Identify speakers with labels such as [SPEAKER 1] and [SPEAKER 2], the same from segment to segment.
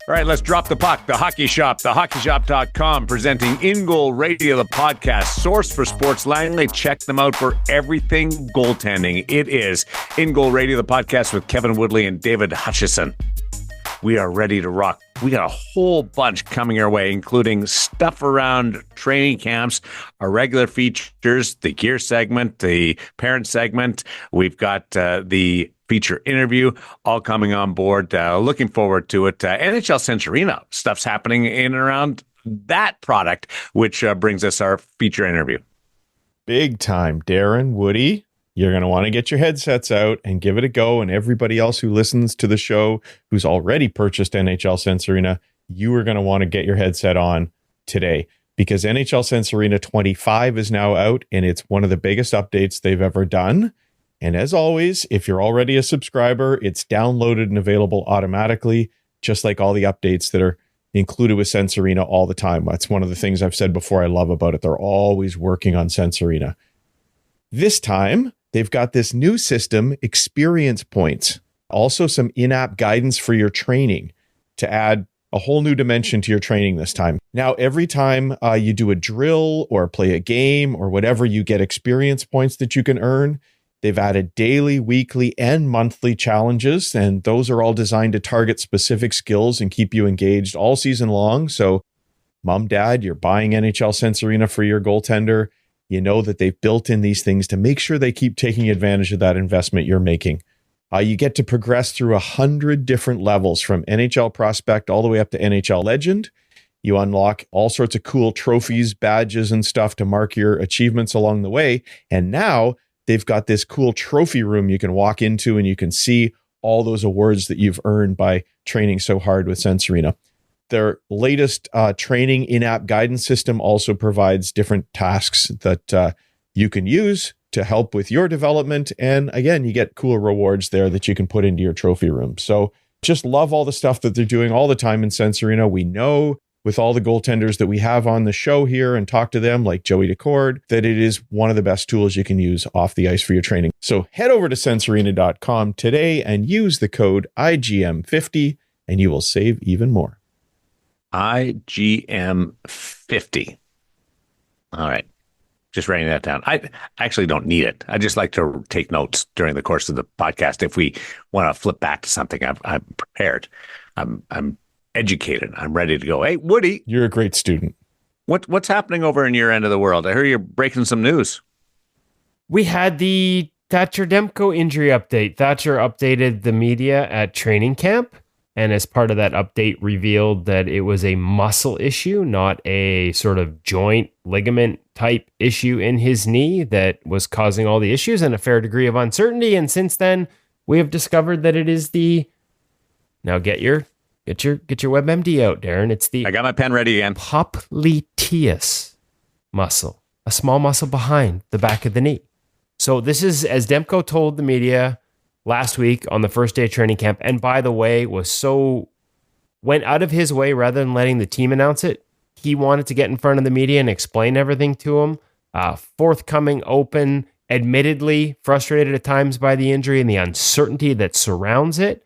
[SPEAKER 1] All right, let's drop the puck. The Hockey Shop, thehockeyshop.com, presenting InGoal Radio, the podcast, source for sports Langley. Check them out for everything goaltending. It is InGoal Radio, the podcast with Kevin Woodley and David Hutchison. We are ready to rock. We got a whole bunch coming our way, including stuff around training camps, our regular features, the gear segment, the parent segment. We've got the feature interview all coming on board. Looking forward to it. NHL Sense Arena stuff's happening in and around that product, which brings us our feature interview.
[SPEAKER 2] Big time, Darren, Woody. You're going to want to get your headsets out and give it a go. And everybody else who listens to the show, who's already purchased NHL Sense Arena, you are going to want to get your headset on today, because NHL Sense Arena 25 is now out, and it's one of the biggest updates they've ever done. And as always, if you're already a subscriber, it's downloaded and available automatically, just like all the updates that are included with Sense Arena all the time. That's one of the things I've said before I love about it. They're always working on Sense Arena. This time, they've got this new system, Experience Points. Also some in-app guidance for your training to add a whole new dimension to your training this time. Now, every time you do a drill or play a game or whatever, you get experience points that you can earn. They've added daily, weekly, and monthly challenges, and those are all designed to target specific skills and keep you engaged all season long. So, Mom, Dad, you're buying NHL Sense Arena for your goaltender. You know that they've built in these things to make sure they keep taking advantage of that investment you're making. You get to progress through 100 different levels, from NHL Prospect all the way up to NHL Legend. You unlock all sorts of cool trophies, badges, and stuff to mark your achievements along the way. And now they've got this cool trophy room you can walk into, and you can see all those awards that you've earned by training so hard with Sense Arena. Their latest training in-app guidance system also provides different tasks that you can use to help with your development. And again, you get cool rewards there that you can put into your trophy room. So just love all the stuff that they're doing all the time in Sense Arena. We know with all the goaltenders that we have on the show here and talk to them, like Joey Decord, that it is one of the best tools you can use off the ice for your training. So head over to sensearena.com today and use the code IGM50, and you will save even more.
[SPEAKER 1] IGM50. All right. Just writing that down. I actually don't need it. I just like to take notes during the course of the podcast. If we want to flip back to something, I'm prepared. I'm educated. I'm ready to go. Hey, Woody.
[SPEAKER 2] You're a great student.
[SPEAKER 1] What's happening over in your end of the world? I hear you're breaking some news.
[SPEAKER 3] We had the Thatcher Demko injury update. Thatcher updated the media at training camp, and as part of that update revealed that it was a muscle issue, not a sort of joint ligament type issue in his knee that was causing all the issues and a fair degree of uncertainty. And since then, we have discovered that it is the, now get your WebMD out, Darren. It's the,
[SPEAKER 1] I got my pen ready again,
[SPEAKER 3] popliteus muscle, a small muscle behind the back of the knee. So this is, as Demko told the media last week on the first day of training camp, and by the way, went out of his way rather than letting the team announce it. He wanted to get in front of the media and explain everything to him. Forthcoming, open, admittedly frustrated at times by the injury and the uncertainty that surrounds it,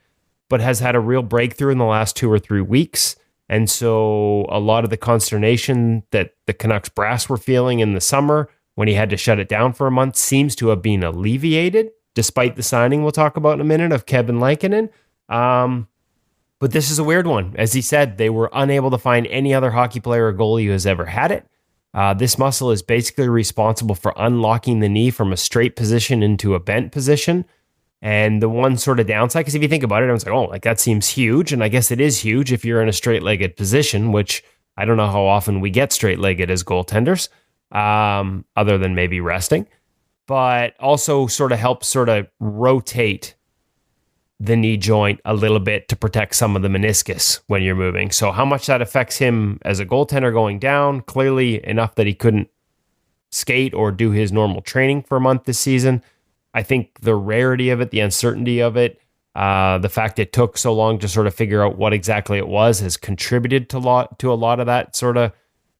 [SPEAKER 3] but has had a real breakthrough in the last 2 or 3 weeks. And so a lot of the consternation that the Canucks brass were feeling in the summer when he had to shut it down for a month seems to have been alleviated, despite the signing we'll talk about in a minute of Kevin Lankinen. But this is a weird one. As he said, they were unable to find any other hockey player or goalie who has ever had it. This muscle is basically responsible for unlocking the knee from a straight position into a bent position. And the one sort of downside, because if you think about it, I was like, oh, like that seems huge. And I guess it is huge if you're in a straight-legged position, which I don't know how often we get straight-legged as goaltenders, other than maybe resting. But also sort of helps sort of rotate the knee joint a little bit to protect some of the meniscus when you're moving. So how much that affects him as a goaltender going down, clearly enough that he couldn't skate or do his normal training for a month this season. I think the rarity of it, the uncertainty of it, the fact it took so long to sort of figure out what exactly it was has contributed to a lot of that sort of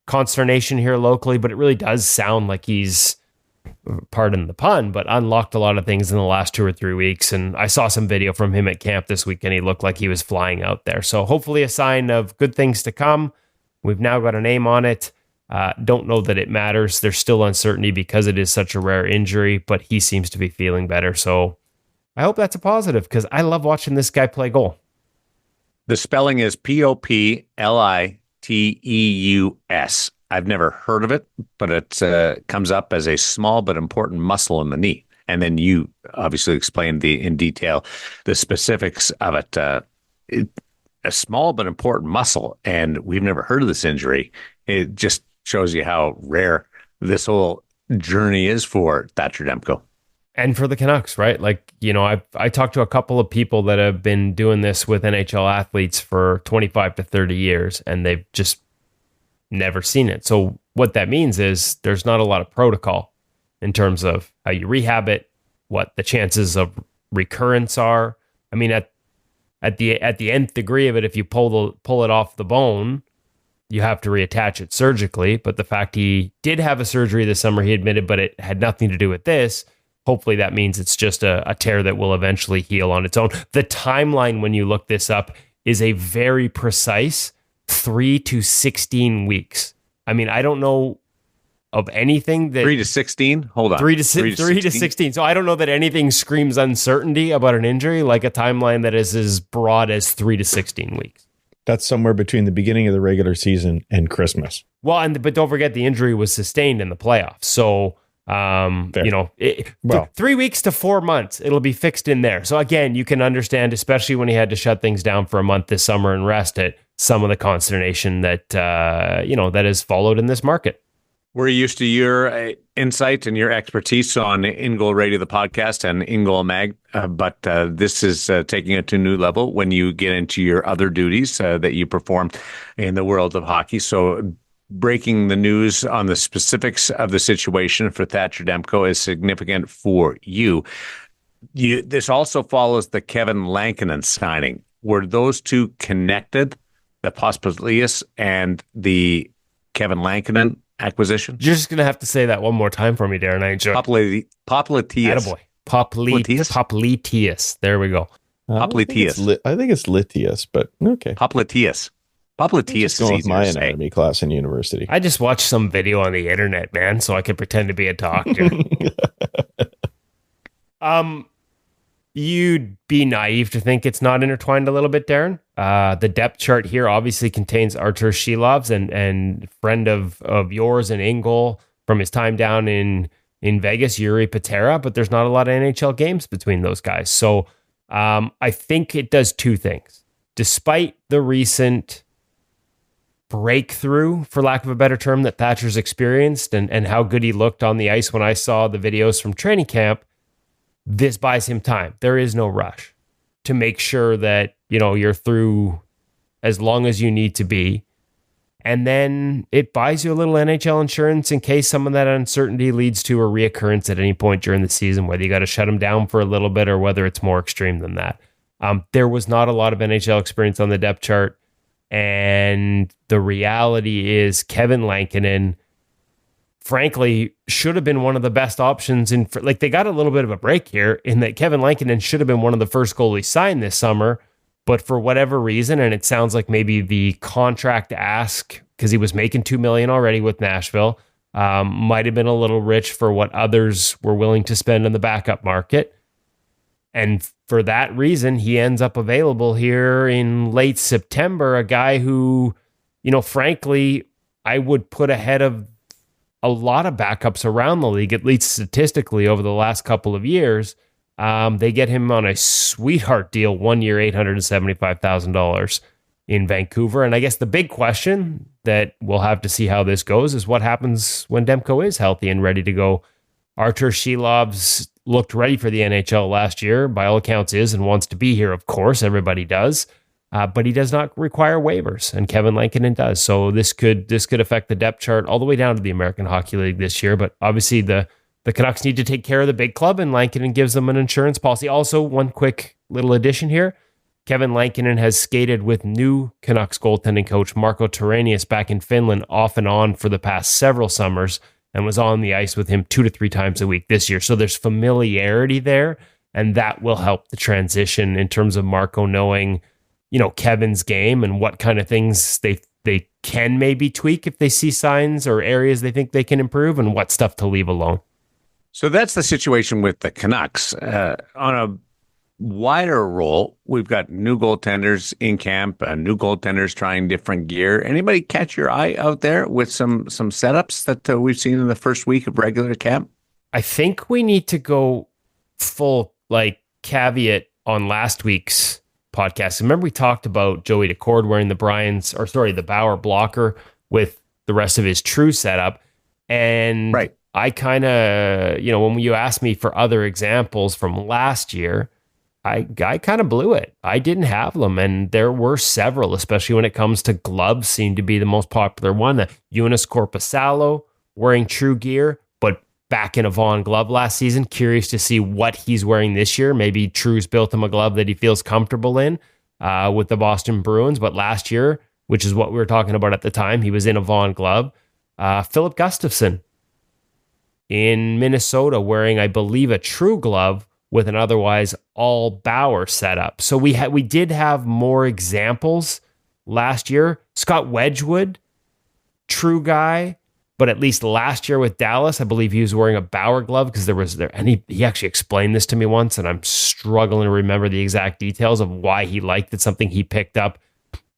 [SPEAKER 3] consternation here locally. But it really does sound like he's pardon the pun, but unlocked a lot of things in the last 2 or 3 weeks. And I saw some video from him at camp this week, and he looked like he was flying out there. So hopefully a sign of good things to come. We've now got a name on it. Don't know that it matters. There's still uncertainty because it is such a rare injury, but he seems to be feeling better. So I hope that's a positive, because I love watching this guy play goal.
[SPEAKER 1] The spelling is Popliteus. I've never heard of it, but it comes up as a small but important muscle in the knee. And then you obviously explained in detail the specifics of it. A small but important muscle, and we've never heard of this injury. It just shows you how rare this whole journey is for Thatcher Demko.
[SPEAKER 3] And for the Canucks, right? Like, I talked to a couple of people that have been doing this with NHL athletes for 25 to 30 years, and they've just never seen it. So what that means is there's not a lot of protocol in terms of how you rehab it, what the chances of recurrence are. I mean, at the nth degree of it, if you pull it off the bone, you have to reattach it surgically. But the fact he did have a surgery this summer, he admitted, but it had nothing to do with this. Hopefully that means it's just a tear that will eventually heal on its own. The timeline, when you look this up, is a very precise 3 to 16 weeks. I mean, I don't know of anything that
[SPEAKER 1] 3 to 16. Hold on,
[SPEAKER 3] 3 to 16. So I don't know that anything screams uncertainty about an injury like a timeline that is as broad as 3 to 16 weeks.
[SPEAKER 2] That's somewhere between the beginning of the regular season and Christmas.
[SPEAKER 3] Well, but don't forget the injury was sustained in the playoffs. So 3 weeks to 4 months, it'll be fixed in there. So again, you can understand, especially when he had to shut things down for a month this summer and rest it, some of the consternation that that has followed in this market.
[SPEAKER 1] We're used to your insight and your expertise on InGoal Radio, the podcast, and InGoal Mag, but this is taking it to a new level when you get into your other duties that you perform in the world of hockey. So breaking the news on the specifics of the situation for Thatcher Demko is significant for you. This also follows the Kevin Lankinen signing. Were those two connected, the Popliteus and the Kevin Lankinen acquisition?
[SPEAKER 3] You're just going to have to say that one more time for me, Darren. I enjoy
[SPEAKER 1] Popliteus.
[SPEAKER 3] Attaboy. Popliteus. There we go.
[SPEAKER 1] Popliteus.
[SPEAKER 2] I think it's Litius, but okay.
[SPEAKER 1] Popliteus. Popliteus is
[SPEAKER 2] going with
[SPEAKER 1] easier
[SPEAKER 2] my
[SPEAKER 1] to say.
[SPEAKER 2] anatomy class in university.
[SPEAKER 3] I just watched some video on the internet, man, so I could pretend to be a doctor. You'd be naive to think it's not intertwined a little bit, Darren. The depth chart here obviously contains Artur Shilovs and friend of yours and InGoal from his time down in Vegas, Yuri Patera, but there's not a lot of NHL games between those guys. So I think it does two things. Despite the recent breakthrough, for lack of a better term, that Thatcher's experienced and how good he looked on the ice when I saw the videos from training camp, this buys him time. There is no rush to make sure that, you're through as long as you need to be. And then it buys you a little NHL insurance in case some of that uncertainty leads to a reoccurrence at any point during the season, whether you got to shut him down for a little bit or whether it's more extreme than that. There was not a lot of NHL experience on the depth chart. And the reality is Kevin Lankinen, frankly, should have been one of the best options. They got a little bit of a break here in that Kevin Lankinen should have been one of the first goalies signed this summer. But for whatever reason, and it sounds like maybe the contract ask, because he was making $2 million already with Nashville, might have been a little rich for what others were willing to spend in the backup market. And for that reason, he ends up available here in late September, a guy who, frankly, I would put ahead of a lot of backups around the league, at least statistically over the last couple of years. They get him on a sweetheart deal, 1 year, $875,000 in Vancouver. And I guess the big question that we'll have to see how this goes is what happens when Demko is healthy and ready to go. Artur Shilovs looked ready for the NHL last year, by all accounts is, and wants to be here, of course, everybody does, but he does not require waivers, and Kevin Lankinen does. So this could affect the depth chart all the way down to the American Hockey League this year, but obviously the Canucks need to take care of the big club, and Lankinen gives them an insurance policy. Also, one quick little addition here, Kevin Lankinen has skated with new Canucks goaltending coach Marco Terenius back in Finland off and on for the past several summers, and was on the ice with him 2 to 3 times a week this year. So there's familiarity there, and that will help the transition in terms of Marco knowing, Kevin's game and what kind of things they can maybe tweak if they see signs or areas they think they can improve, and what stuff to leave alone.
[SPEAKER 1] So that's the situation with the Canucks. On a wider role, we've got new goaltenders in camp, new goaltenders trying different gear. Anybody catch your eye out there with some setups that we've seen in the first week of regular camp?
[SPEAKER 3] I think we need to go full caveat on last week's podcast. Remember we talked about Joey Decord wearing the Bauer blocker with the rest of his true setup. And
[SPEAKER 1] right.
[SPEAKER 3] I kind of, when you asked me for other examples from last year, I kind of blew it. I didn't have them, and there were several, especially when it comes to gloves, seemed to be the most popular one. The Jonas Korpisalo wearing true gear, but back in a Vaughn glove last season. Curious to see what he's wearing this year. Maybe True's built him a glove that he feels comfortable in with the Boston Bruins, but last year, which is what we were talking about at the time, he was in a Vaughn glove. Philip Gustafson in Minnesota wearing, I believe, a true glove with an otherwise all Bauer setup. So we did have more examples last year. Scott Wedgwood, true guy, but at least last year with Dallas, I believe he was wearing a Bauer glove because and he actually explained this to me once, and I'm struggling to remember the exact details of why he liked it, something he picked up,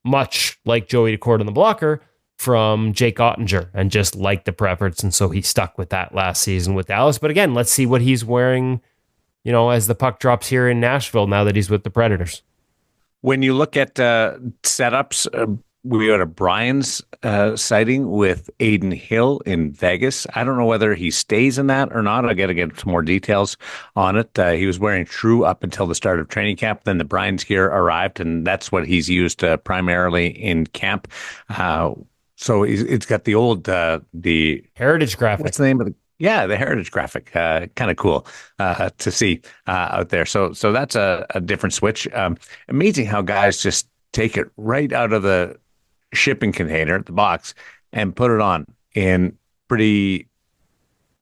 [SPEAKER 3] much like Joey Decord on the blocker, from Jake Ottinger, and just liked the preference, and so he stuck with that last season with Dallas. But again, let's see what he's wearing, as the puck drops here in Nashville now that he's with the Predators.
[SPEAKER 1] When you look at setups, we got a Brian's sighting with Aiden Hill in Vegas. I don't know whether he stays in that or not. I got to get some more details on it. He was wearing true up until the start of training camp. Then the Brian's gear arrived, and that's what he's used primarily in camp. So it's got the old the
[SPEAKER 3] Heritage graphic.
[SPEAKER 1] What's the name of the? Yeah, the Heritage graphic, kind of cool to see out there. So that's a different switch. Amazing how guys just take it right out of the shipping container, the box, and put it on in pretty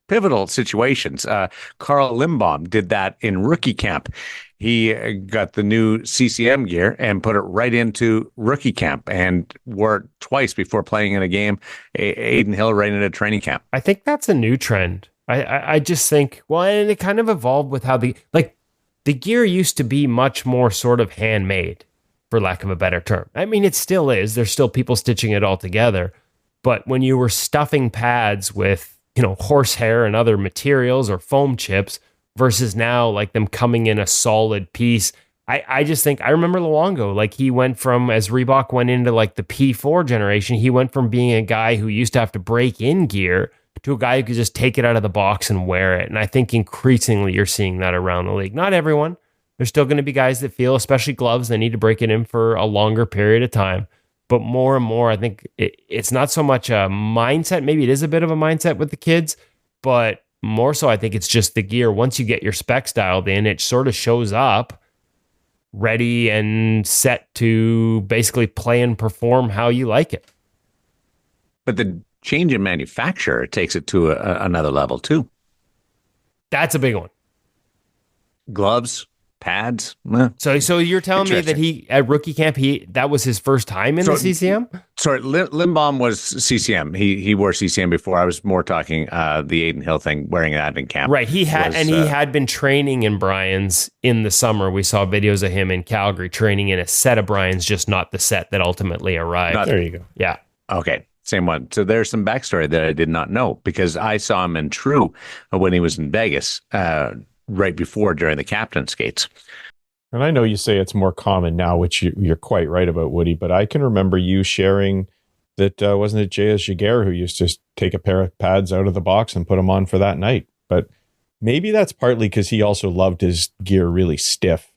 [SPEAKER 1] pivotal situations. Carl Limbaum did that in rookie camp. He got the new CCM gear and put it right into rookie camp and wore it twice before playing in a game. Aiden Hill right into training camp.
[SPEAKER 3] I think that's a new trend. I just think, and it kind of evolved with how the gear used to be much more sort of handmade, for lack of a better term. I mean, it still is. There's still people stitching it all together. But when you were stuffing pads with, horsehair and other materials or foam chips versus now them coming in a solid piece, I just think, I remember Luongo, he went from, as Reebok went into the P4 generation, he went from being a guy who used to have to break in gear to a guy who could just take it out of the box and wear it. And I think increasingly you're seeing that around the league. Not everyone. There's still going to be guys that feel, especially gloves, they need to break it in for a longer period of time. But more and more, I think it's not so much a mindset. Maybe it is a bit of a mindset with the kids, but more so, I think it's just the gear. Once you get your specs dialed in, it sort of shows up ready and set to basically play and perform how you like it.
[SPEAKER 1] But the change in manufacturer takes it to another level too.
[SPEAKER 3] That's a big one.
[SPEAKER 1] Gloves, pads.
[SPEAKER 3] So you're telling me that he at rookie camp that was his first time in the CCM?
[SPEAKER 1] Sorry, Limbaum was CCM. He wore CCM before. I was more talking the Aiden Hill thing, wearing that in camp.
[SPEAKER 3] Right. He had been training in Brian's in the summer. We saw videos of him in Calgary training in a set of Brian's, just not the set that ultimately arrived.
[SPEAKER 2] There you go.
[SPEAKER 3] Yeah.
[SPEAKER 1] Okay. Same one. So there's some backstory that I did not know, because I saw him in true when he was in Vegas. Right before, during the captain skates.
[SPEAKER 2] And I know you say it's more common now, which you're quite right about, Woody, but I can remember you sharing that, wasn't it J.S. Jaguar who used to take a pair of pads out of the box and put them on for that night? But maybe that's partly because he also loved his gear really stiff,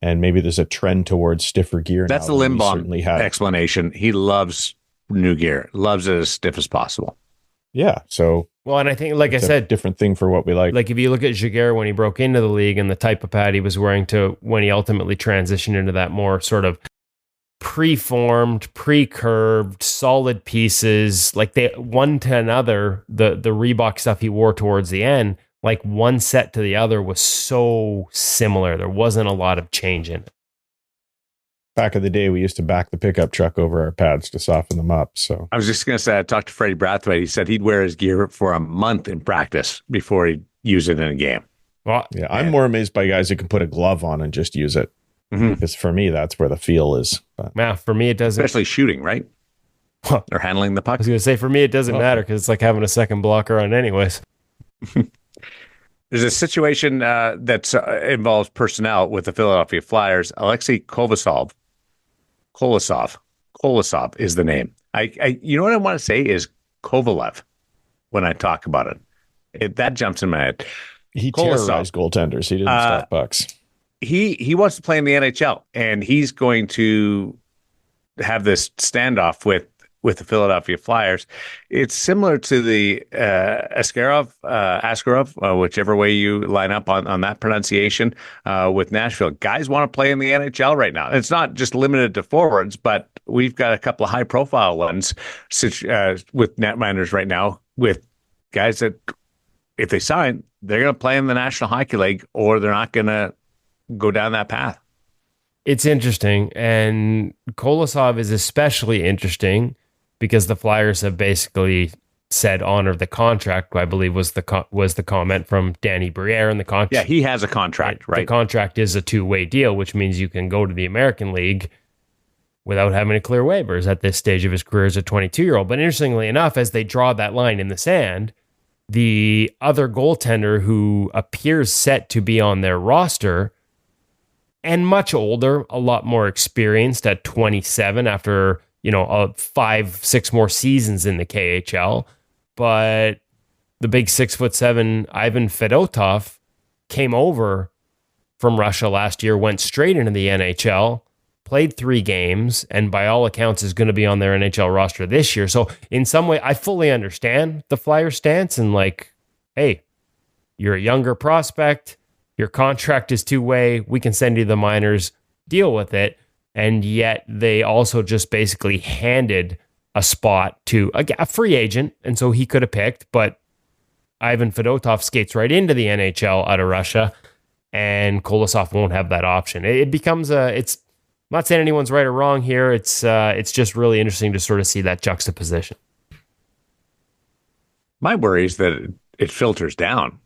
[SPEAKER 2] and maybe there's a trend towards stiffer gear.
[SPEAKER 1] That's the Limbaum explanation. He loves new gear, loves it as stiff as possible.
[SPEAKER 2] Yeah, so...
[SPEAKER 3] Well, and I think, like I said,
[SPEAKER 2] different thing for what we like.
[SPEAKER 3] Like if you look at Jaguar when he broke into the league and the type of pad he was wearing to when he ultimately transitioned into that more sort of preformed, pre-curved, solid pieces. Like they one to another, the Reebok stuff he wore towards the end, like one set to the other was so similar. There wasn't a lot of change in it.
[SPEAKER 2] Back in the day, we used to back the pickup truck over our pads to soften them up. So
[SPEAKER 1] I was just going to say, I talked to Freddie Brathwaite. He said he'd wear his gear for a month in practice before he'd use it in a game.
[SPEAKER 3] Well,
[SPEAKER 2] yeah, I'm more amazed by guys who can put a glove on and just use it. Because for me, that's where the feel is. But.
[SPEAKER 3] Yeah, for me, it doesn't.
[SPEAKER 1] Especially shooting, right? Or handling the puck.
[SPEAKER 3] I was going to say, for me, it doesn't matter because it's like having a second blocker on anyways.
[SPEAKER 1] There's a situation that involves personnel with the Philadelphia Flyers. Alexei Kolasov is the name. You know what I want to say is Kovalev when I talk about it. That jumps in my head.
[SPEAKER 2] He terrorized goaltenders. He didn't stop pucks.
[SPEAKER 1] He wants to play in the NHL, and he's going to have this standoff with the Philadelphia Flyers. It's similar to the Askarov, whichever way you line up on that pronunciation with Nashville. Guys want to play in the NHL right now. It's not just limited to forwards, but we've got a couple of high-profile ones with netminders right now with guys that, if they sign, they're going to play in the National Hockey League or they're not going to go down that path.
[SPEAKER 3] It's interesting, and Kolasov is especially interesting because the Flyers have basically said honor the contract. I believe was the comment from Danny Briere in the contract.
[SPEAKER 1] Yeah, he has a contract, right?
[SPEAKER 3] The contract is a two-way deal, which means you can go to the American League without having to clear waivers at this stage of his career as a 22-year-old. But interestingly enough, as they draw that line in the sand, the other goaltender who appears set to be on their roster and much older, a lot more experienced at 27 after, 5-6 more seasons in the KHL. But the big 6'7" Ivan Fedotov came over from Russia last year, went straight into the NHL, played 3 games, and by all accounts is going to be on their NHL roster this year. So in some way, I fully understand the Flyers stance and like, hey, you're a younger prospect. Your contract is two-way. We can send you the minors, deal with it. And yet they also just basically handed a spot to a free agent. And so he could have picked, but Ivan Fedotov skates right into the NHL out of Russia, and Kolasov won't have that option. It becomes I'm not saying anyone's right or wrong here. It's just really interesting to sort of see that juxtaposition.
[SPEAKER 1] My worry is that it filters down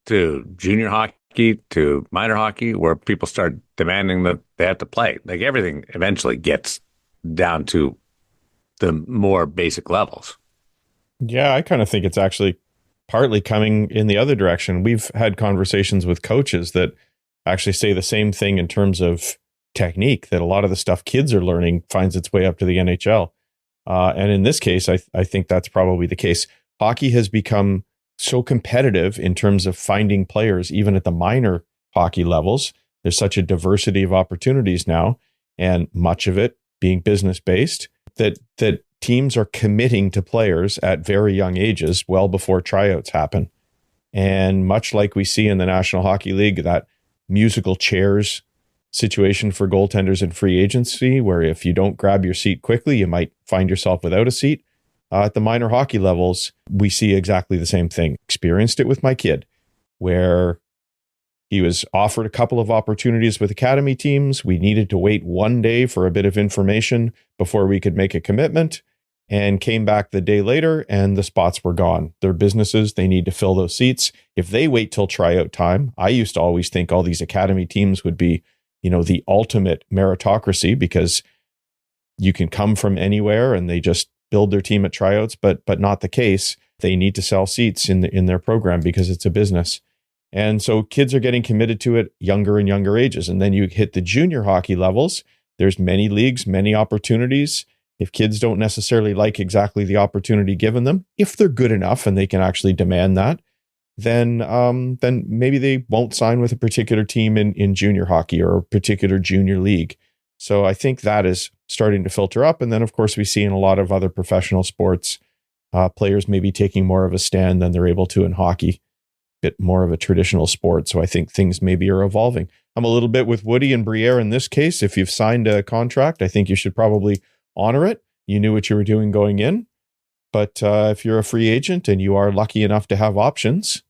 [SPEAKER 1] to junior hockey, to minor hockey, where people start demanding that they have to play. Like everything eventually gets down to the more basic levels.
[SPEAKER 2] Yeah, I kind of think it's actually partly coming in the other direction. We've had conversations with coaches that actually say the same thing in terms of technique, that a lot of the stuff kids are learning finds its way up to the NHL. And in this case, I think that's probably the case. Hockey has become so competitive in terms of finding players, even at the minor hockey levels. There's such a diversity of opportunities now, and much of it being business-based, that teams are committing to players at very young ages, well before tryouts happen. And much like we see in the National Hockey League, that musical chairs situation for goaltenders in free agency, where if you don't grab your seat quickly, you might find yourself without a seat. At the minor hockey levels, we see exactly the same thing. Experienced it with my kid, where he was offered a couple of opportunities with academy teams. We needed to wait one day for a bit of information before we could make a commitment, and came back the day later and the spots were gone. They're businesses. They need to fill those seats. If they wait till tryout time, I used to always think all these academy teams would be, the ultimate meritocracy, because you can come from anywhere and they just build their team at tryouts, but not the case. They need to sell seats in their program because it's a business. And so kids are getting committed to it younger and younger ages. And then you hit the junior hockey levels. There's many leagues, many opportunities. If kids don't necessarily like exactly the opportunity given them, if they're good enough and they can actually demand that, then maybe they won't sign with a particular team in junior hockey or a particular junior league. So I think that is starting to filter up. And then, of course, we see in a lot of other professional sports, players maybe taking more of a stand than they're able to in hockey. bit more of a traditional sport. So I think things maybe are evolving. I'm a little bit with Woody and Briere in this case. If you've signed a contract, I think you should probably honor it. You knew what you were doing going in. But if you're a free agent and you are lucky enough to have options,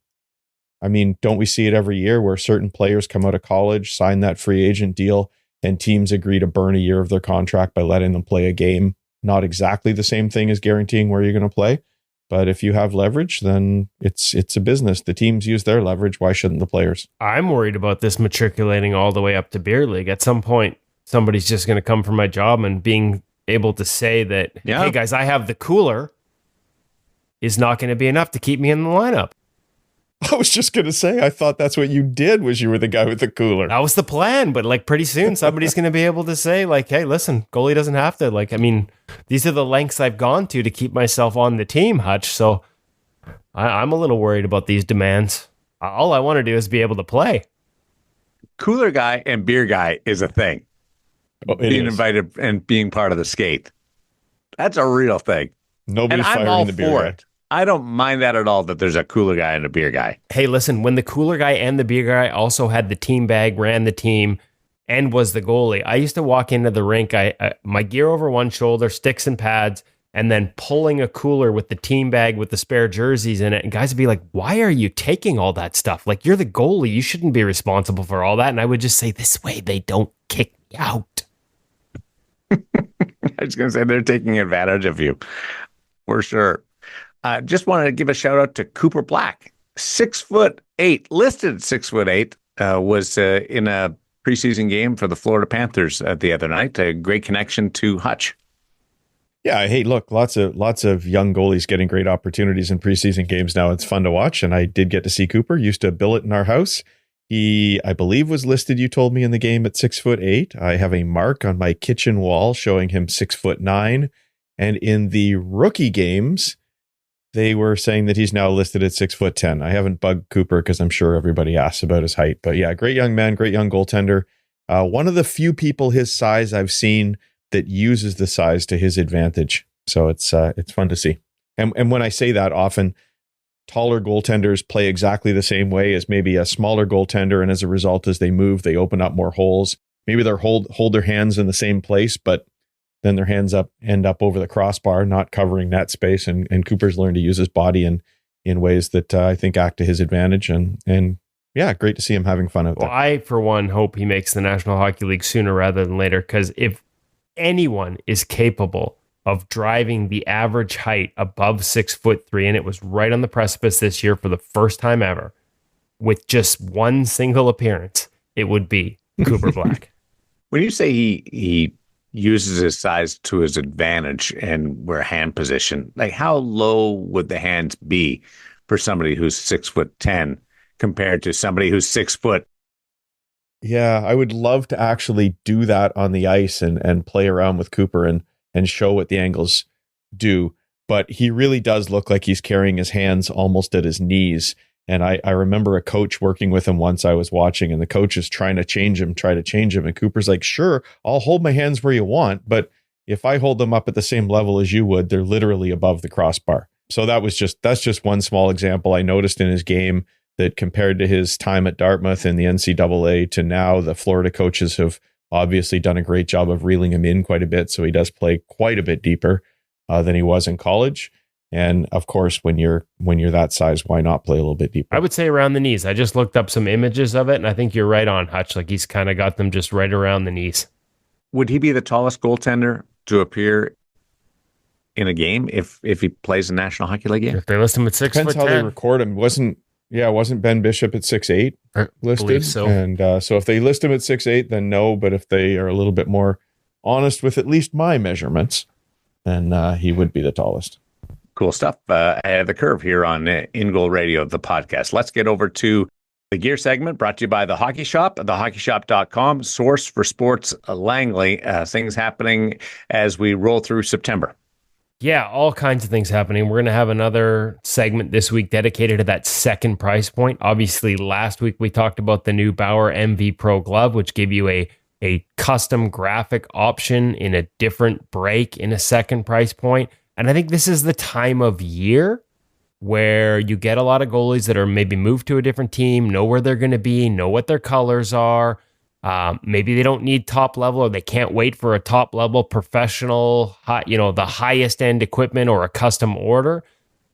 [SPEAKER 2] I mean, don't we see it every year where certain players come out of college, sign that free agent deal, and teams agree to burn a year of their contract by letting them play a game? Not exactly the same thing as guaranteeing where you're going to play. But if you have leverage, then it's a business. The teams use their leverage. Why shouldn't the players?
[SPEAKER 3] I'm worried about this matriculating all the way up to beer league. At some point, somebody's just going to come for my job, and being able to say that, hey guys, I have the cooler is not going to be enough to keep me in the lineup.
[SPEAKER 2] I was just going to say, I thought that's what you did, was you were the guy with the cooler.
[SPEAKER 3] That was the plan, but like pretty soon somebody's going to be able to say like, hey, listen, goalie doesn't have to. Like, I mean, these are the lengths I've gone to keep myself on the team, Hutch. So I'm a little worried about these demands. All I want to do is be able to play.
[SPEAKER 1] Cooler guy and beer guy is a thing. Being invited and being part of the skate. That's a real thing.
[SPEAKER 2] Nobody's firing the beer guy.
[SPEAKER 1] I don't mind that at all, that there's a cooler guy and a beer guy.
[SPEAKER 3] Hey, listen, when the cooler guy and the beer guy also had the team bag, ran the team, and was the goalie, I used to walk into the rink, my gear over one shoulder, sticks and pads, and then pulling a cooler with the team bag with the spare jerseys in it. And guys would be like, why are you taking all that stuff? Like, you're the goalie. You shouldn't be responsible for all that. And I would just say, this way they don't kick me out.
[SPEAKER 1] I was going to say, they're taking advantage of you, for sure. Just wanted to give a shout out to Cooper Black, 6'8", listed 6'8", was in a preseason game for the Florida Panthers the other night. A great connection to Hutch.
[SPEAKER 2] Yeah, hey, look, lots of young goalies getting great opportunities in preseason games now. It's fun to watch, and I did get to see Cooper. Used to billet in our house. He, I believe, was listed, you told me, in the game at 6'8". I have a mark on my kitchen wall showing him 6'9", and in the rookie games, they were saying that he's now listed at 6'10". I haven't bugged Cooper because I'm sure everybody asks about his height. But yeah, great young man, great young goaltender. One of the few people his size I've seen that uses the size to his advantage. So it's fun to see. And when I say that, often taller goaltenders play exactly the same way as maybe a smaller goaltender. And as a result, as they move, they open up more holes. Maybe they're hold their hands in the same place, but then their hands end up over the crossbar, not covering net space. And Cooper's learned to use his body in ways that I think act to his advantage. And yeah, great to see him having fun out there.
[SPEAKER 3] Well, I, for one, hope he makes the National Hockey League sooner rather than later, because if anyone is capable of driving the average height above 6'3", and it was right on the precipice this year for the first time ever, with just one single appearance, it would be Cooper Black.
[SPEAKER 1] When you say he uses his size to his advantage and where hand position, like how low would the hands be for somebody who's 6'10" compared to somebody who's 6 foot?
[SPEAKER 2] Yeah, I would love to actually do that on the ice and play around with Cooper and show what the angles do. But he really does look like he's carrying his hands almost at his knees. And I remember a coach working with him once I was watching, and the coach is try to change him. And Cooper's like, sure, I'll hold my hands where you want, but if I hold them up at the same level as you would, they're literally above the crossbar. So that's just one small example I noticed in his game, that compared to his time at Dartmouth in the NCAA to now, the Florida coaches have obviously done a great job of reeling him in quite a bit. So he does play quite a bit deeper than he was in college. And of course, when you're that size, why not play a little bit deeper?
[SPEAKER 3] I would say around the knees. I just looked up some images of it, and I think you're right on, Hutch. Like, he's kind of got them just right around the knees.
[SPEAKER 1] Would he be the tallest goaltender to appear in a game if he plays a National Hockey League game?
[SPEAKER 3] If they list him at 6'10",
[SPEAKER 2] depends how they record him. Wasn't Ben Bishop at 6'8" listed?
[SPEAKER 3] Believe so.
[SPEAKER 2] And so if they list him at 6'8", then no. But if they are a little bit more honest with at least my measurements, then he would be the tallest.
[SPEAKER 1] Cool stuff. Ahead of the curve here on InGoal Radio, the podcast. Let's get over to the gear segment, brought to you by The Hockey Shop, thehockeyshop.com, source for sports Langley. Things happening as we roll through September.
[SPEAKER 3] Yeah, all kinds of things happening. We're going to have another segment this week dedicated to that second price point. Obviously, last week we talked about the new Bauer MV Pro glove, which gave you a custom graphic option in a different break in a second price point. And I think this is the time of year where you get a lot of goalies that are maybe moved to a different team, know where they're going to be, know what their colors are. Maybe they don't need top level, or they can't wait for a top level professional, the highest end equipment or a custom order.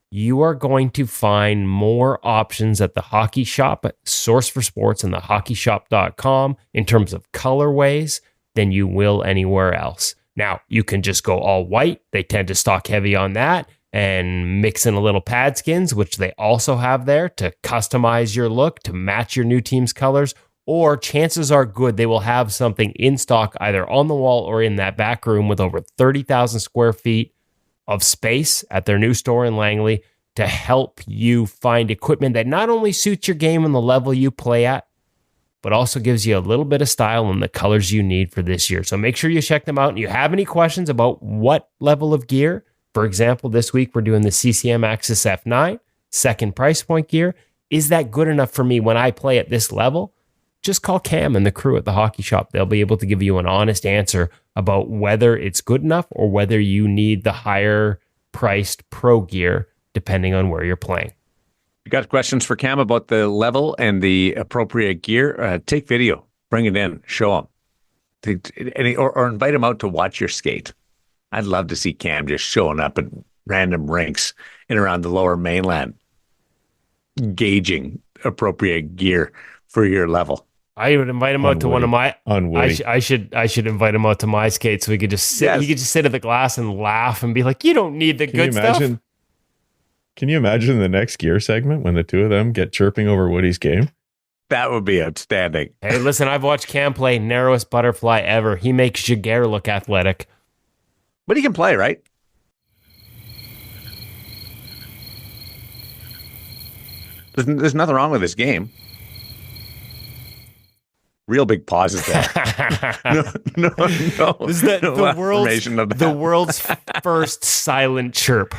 [SPEAKER 3] You are going to find more options at the Hockey Shop at Source for Sports and thehockeyshop.com in terms of colorways than you will anywhere else. Now, you can just go all white. They tend to stock heavy on that, and mix in a little pad skins, which they also have there to customize your look to match your new team's colors. Or chances are good they will have something in stock either on the wall or in that back room with over 30,000 square feet of space at their new store in Langley to help you find equipment that not only suits your game and the level you play at, but also gives you a little bit of style and the colors you need for this year. So make sure you check them out. And you have any questions about what level of gear? For example, this week we're doing the CCM AXIS F9, second price point gear. Is that good enough for me when I play at this level? Just call Cam and the crew at the Hockey Shop. They'll be able to give you an honest answer about whether it's good enough or whether you need the higher priced pro gear, depending on where you're playing.
[SPEAKER 1] You got questions for Cam about the level and the appropriate gear? Take video, bring it in, show him, or invite him out to watch your skate. I'd love to see Cam just showing up at random rinks in around the Lower Mainland, gauging appropriate gear for your level.
[SPEAKER 3] I would invite him out to one of my. I should invite him out to my skate so we could just sit. Yes. He could just sit at the glass and laugh and be like, "You don't need the good stuff."
[SPEAKER 2] Can you imagine the next gear segment when the two of them get chirping over Woody's game?
[SPEAKER 1] That would be outstanding.
[SPEAKER 3] Hey, listen, I've watched Cam play narrowest butterfly ever. He makes Jaguar look athletic.
[SPEAKER 1] But he can play, right? There's nothing wrong with his game. Real big pauses there. No.
[SPEAKER 3] This is the world's first silent chirp.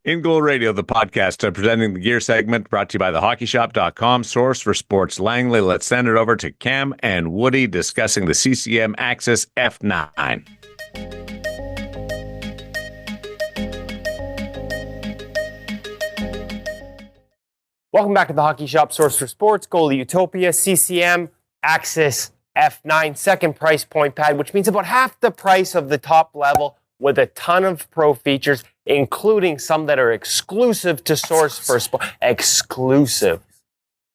[SPEAKER 1] InGoal Radio, the podcast presenting the gear segment, brought to you by thehockeyshop.com, source for sports Langley. Let's send it over to Cam and Woody discussing the CCM AXIS F9.
[SPEAKER 3] Welcome back to the Hockey Shop, source for sports, Goalie Utopia, CCM AXIS F9, second price point pad, which means about half the price of the top level with a ton of pro features, including some that are exclusive to Source for Sports. Exclusive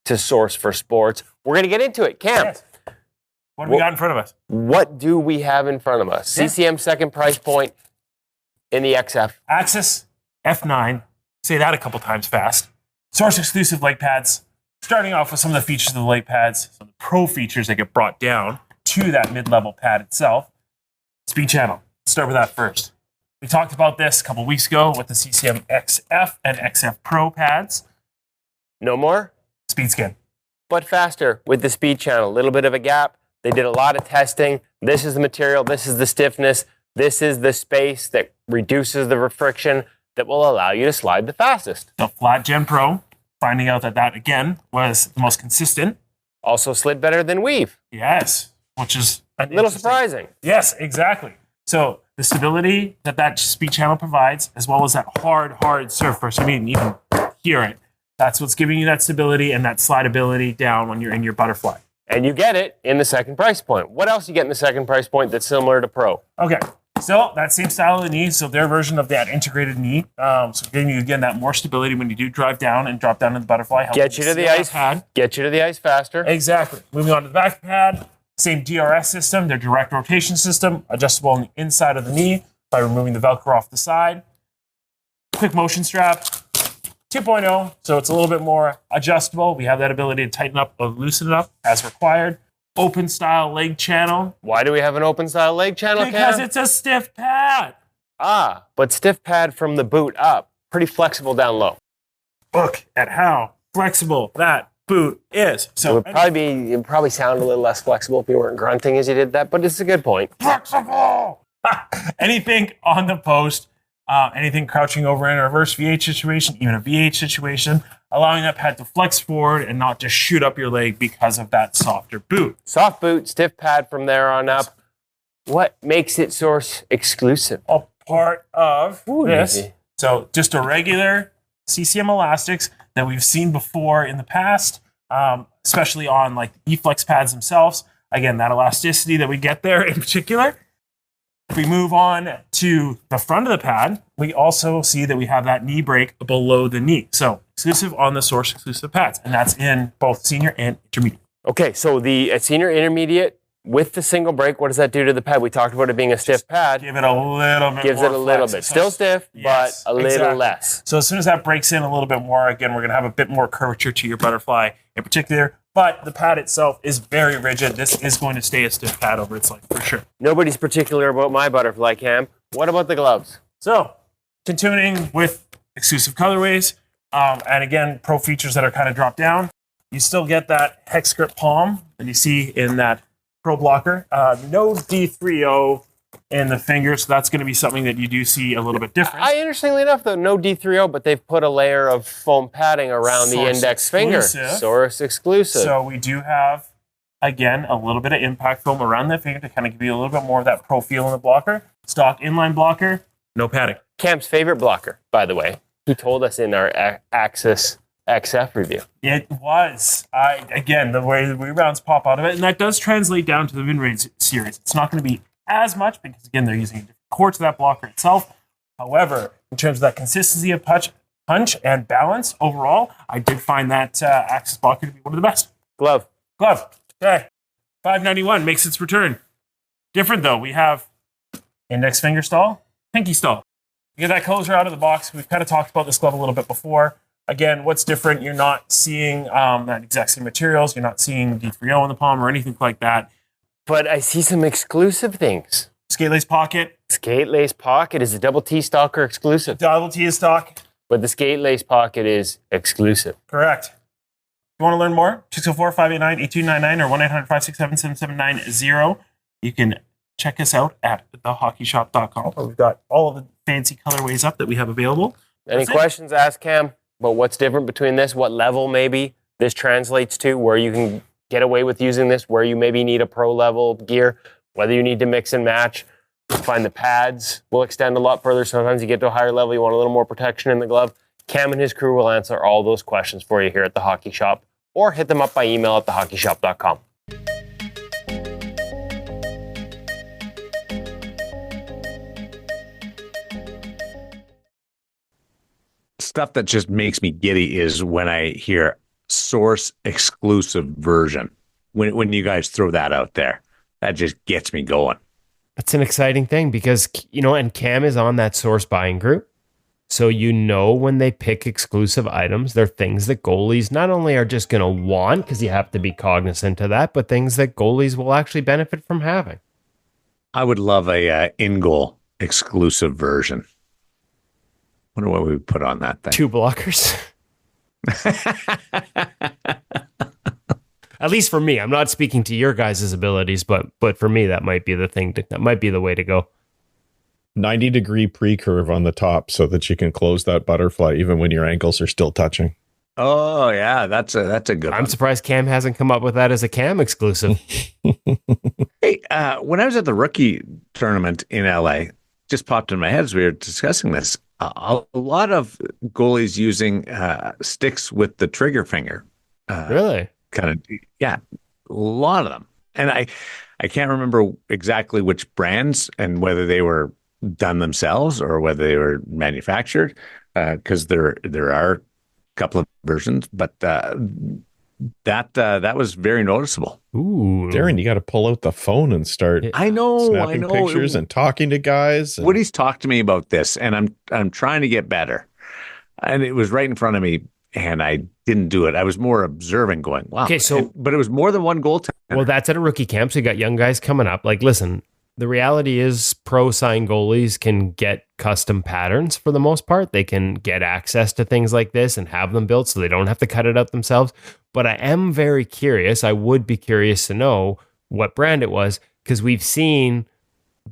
[SPEAKER 3] to Source for Sports. We're going to get into it. Cam.
[SPEAKER 4] Yes. What do we got in front of us?
[SPEAKER 3] What do we have in front of us? Yeah. CCM second price point in the XF.
[SPEAKER 4] AXIS F9. Say that a couple times fast. Source exclusive leg pads. Starting off with some of the features of the leg pads, some of the pro features that get brought down to that mid-level pad itself. Speed channel. Start with that first. We talked about this a couple weeks ago with the CCM XF and XF Pro pads.
[SPEAKER 3] No more?
[SPEAKER 4] Speed skin.
[SPEAKER 3] But faster with the speed channel. A little bit of a gap. They did a lot of testing. This is the material. This is the stiffness. This is the space that reduces the friction that will allow you to slide the fastest.
[SPEAKER 4] The Flat Gen Pro, finding out that again was the most consistent.
[SPEAKER 3] Also slid better than Weave.
[SPEAKER 4] Yes, which is
[SPEAKER 3] a little surprising.
[SPEAKER 4] Yes, exactly. So the stability that speed channel provides, as well as that hard surface, you can even hear it. That's what's giving you that stability and that slideability down when you're in your butterfly.
[SPEAKER 3] And you get it in the second price point. What else you get in the second price point that's similar to Pro?
[SPEAKER 4] Okay, so that same style of the knee, so their version of that integrated knee, so giving you, again, that more stability when you do drive down and drop down in the butterfly.
[SPEAKER 3] Get you to the ice pad. Get you to the ice faster.
[SPEAKER 4] Exactly. Moving on to the back pad. Same DRS system, their direct rotation system, adjustable on the inside of the knee by removing the Velcro off the side. Quick motion strap, 2.0, so it's a little bit more adjustable. We have that ability to tighten up or loosen it up as required. Open style leg channel.
[SPEAKER 3] Why do we have an open style leg channel,
[SPEAKER 4] Because
[SPEAKER 3] Cam?
[SPEAKER 4] it's a stiff pad.
[SPEAKER 3] But stiff pad from the boot up, pretty flexible down low.
[SPEAKER 4] Look at how flexible that boot is. So
[SPEAKER 3] it would probably sound a little less flexible if you weren't grunting as you did that, but it's a good point.
[SPEAKER 4] Flexible! Anything on the post, anything crouching over in a reverse VH situation, even a VH situation, allowing that pad to flex forward and not just shoot up your leg because of that softer boot.
[SPEAKER 3] Soft boot, stiff pad from there on up. What makes it Source exclusive?
[SPEAKER 4] A part of this So just a regular CCM elastics that we've seen before in the past, especially on like E-Flex pads themselves. Again, that elasticity that we get there in particular. If we move on to the front of the pad, we also see that we have that knee break below the knee. So exclusive on the Source exclusive pads, and that's in both senior and intermediate.
[SPEAKER 3] Okay, so the senior intermediate with the single break, what does that do to the pad? We talked about it being a stiff pad.
[SPEAKER 4] Give it a little bit
[SPEAKER 3] Gives
[SPEAKER 4] more
[SPEAKER 3] it a little
[SPEAKER 4] flex.
[SPEAKER 3] bit. Still stiff,
[SPEAKER 4] Yes,
[SPEAKER 3] but a little
[SPEAKER 4] exactly.
[SPEAKER 3] less.
[SPEAKER 4] So as soon as that breaks in a little bit more, again, we're going to have a bit more curvature to your butterfly in particular. But the pad itself is very rigid. This is going to stay a stiff pad over its life for sure.
[SPEAKER 3] Nobody's particular about my butterfly cam. What about the gloves?
[SPEAKER 4] So continuing with exclusive colorways, and again, pro features that are kind of dropped down. You still get that hex grip palm that you see in that pro blocker. No D3O in the finger, so that's going to be something that you do see a little bit different.
[SPEAKER 3] Interestingly enough, though, no D3O, but they've put a layer of foam padding around the
[SPEAKER 4] Source
[SPEAKER 3] index
[SPEAKER 4] exclusive.
[SPEAKER 3] finger. Source exclusive.
[SPEAKER 4] So we do have, again, a little bit of impact foam around the finger to kind of give you a little bit more of that pro feel in the blocker. Stock inline blocker, no padding.
[SPEAKER 3] Cam's favorite blocker, by the way. He told us in our AXIS XF review.
[SPEAKER 4] It was. Again, the way the rebounds pop out of it, and that does translate down to the mid-range series. It's not going to be as much because, again, they're using a different core to that blocker itself. However, in terms of that consistency of punch and balance overall, I did find that AXIS blocker to be one of the best.
[SPEAKER 3] Glove.
[SPEAKER 4] Okay. $5.91 makes its return. Different, though. We have index finger stall, pinky stall. You get that closure out of the box. We've kind of talked about this glove a little bit before. Again, what's different? You're not seeing that exact same materials. You're not seeing D3O in the palm or anything like that.
[SPEAKER 3] But I see some exclusive things.
[SPEAKER 4] Skate lace pocket.
[SPEAKER 3] Skate lace pocket is a double T stalker exclusive.
[SPEAKER 4] Double T is stock.
[SPEAKER 3] But the skate lace pocket is exclusive.
[SPEAKER 4] Correct. If you want to learn more, 604-589-8299 or 1-800-567-7790. You can check us out at thehockeyshop.com, where we've got all of the fancy colorways up that we have available.
[SPEAKER 3] Any questions, ask Cam about what's different between this, what level maybe this translates to, where you can get away with using this, where you maybe need a pro level gear, whether you need to mix and match. Find the pads will extend a lot further. Sometimes you get to a higher level, you want a little more protection in the glove. Cam and his crew will answer all those questions for you here at The Hockey Shop, or hit them up by email at thehockeyshop.com.
[SPEAKER 1] Stuff that just makes me giddy is when I hear Source exclusive version. When you guys throw that out there, that just gets me going.
[SPEAKER 3] That's an exciting thing because, and Cam is on that Source buying group. So when they pick exclusive items, they're things that goalies not only are just going to want, because you have to be cognizant of that, but things that goalies will actually benefit from having.
[SPEAKER 1] I would love a InGoal exclusive version. Wonder what we would put on that thing.
[SPEAKER 3] 2 blockers. At least for me. I'm not speaking to your guys' abilities, but for me, that might be the thing. That might be the way to go.
[SPEAKER 2] 90-degree pre-curve on the top so that you can close that butterfly even when your ankles are still touching.
[SPEAKER 1] Oh, yeah. That's a good one.
[SPEAKER 3] I'm surprised Cam hasn't come up with that as a Cam exclusive.
[SPEAKER 1] Hey, when I was at the rookie tournament in LA, just popped in my head as we were discussing this. A lot of goalies using sticks with the trigger finger.
[SPEAKER 3] Really?
[SPEAKER 1] Kind of, yeah, a lot of them. And I can't remember exactly which brands and whether they were done themselves or whether they were manufactured, because there are a couple of versions, but that was very noticeable.
[SPEAKER 3] Ooh,
[SPEAKER 2] Darren, you got to pull out the phone and start snapping pictures and talking to guys.
[SPEAKER 1] Woody's talked to me about this, and I'm trying to get better. And it was right in front of me, and I didn't do it. I was more observing, going, wow.
[SPEAKER 3] Okay,
[SPEAKER 1] but it was more than one goaltender.
[SPEAKER 3] Well, that's at a rookie camp, so you got young guys coming up. Like, listen, the reality is pro sign goalies can get custom patterns for the most part. They can get access to things like this and have them built so they don't have to cut it out themselves. But I am very curious. I would be curious to know what brand it was, because we've seen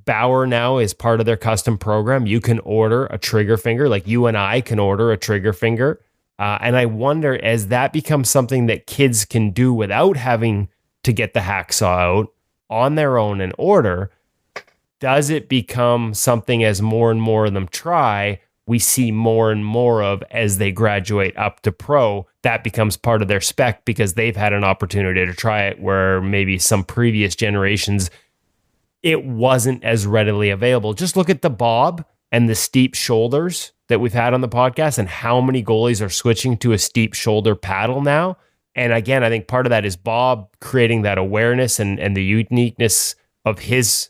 [SPEAKER 3] Bauer now is part of their custom program. You can order a trigger finger, like you and I can order a trigger finger. And I wonder, as that becomes something that kids can do without having to get the hacksaw out on their own and order, does it become something as more and more of them try we see more and more of as they graduate up to pro. That becomes part of their spec because they've had an opportunity to try it where maybe some previous generations it wasn't as readily available. Just look at the bob and the steep shoulders that we've had on the podcast and how many goalies are switching to a steep shoulder paddle now. And again, I think part of that is Bob creating that awareness and the uniqueness of his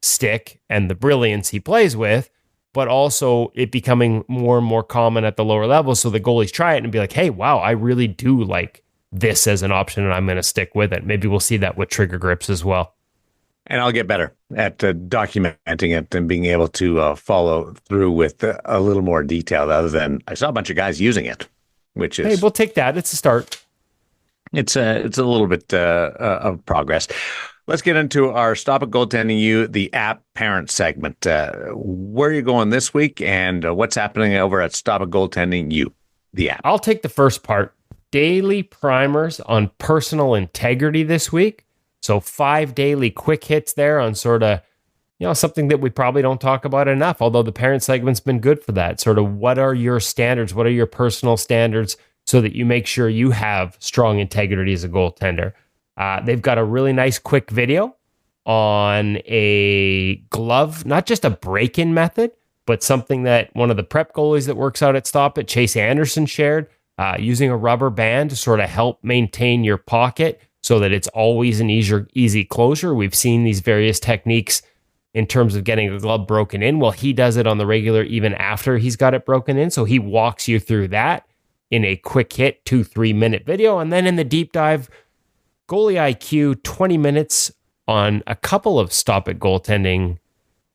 [SPEAKER 3] stick and the brilliance he plays with, but also it becoming more and more common at the lower levels. So the goalies try it and be like, hey, wow, I really do like this as an option and I'm going to stick with it. Maybe we'll see that with trigger grips as well.
[SPEAKER 1] And I'll get better at documenting it and being able to follow through with a little more detail other than I saw a bunch of guys using it, which is...
[SPEAKER 3] Hey, we'll take that. It's a start.
[SPEAKER 1] It's a little bit of progress. Let's get into our Stop It Goaltending You, the app parent segment. Where are you going this week and what's happening over at Stop It Goaltending You, the app?
[SPEAKER 3] I'll take the first part. Daily primers on personal integrity this week. So 5 daily quick hits there on sort of, something that we probably don't talk about enough, although the parent segment's been good for that. Sort of what are your standards? What are your personal standards so that you make sure you have strong integrity as a goaltender? They've got a really nice quick video on a glove, not just a break-in method, but something that one of the prep goalies that works out at Stop It, Chase Anderson, shared, using a rubber band to sort of help maintain your pocket so that it's always an easy closure. We've seen these various techniques in terms of getting a glove broken in. Well, he does it on the regular even after he's got it broken in. So he walks you through that in a quick hit 2-3 minute video. And then in the deep dive, Goalie IQ, 20 minutes on a couple of Stop It Goaltending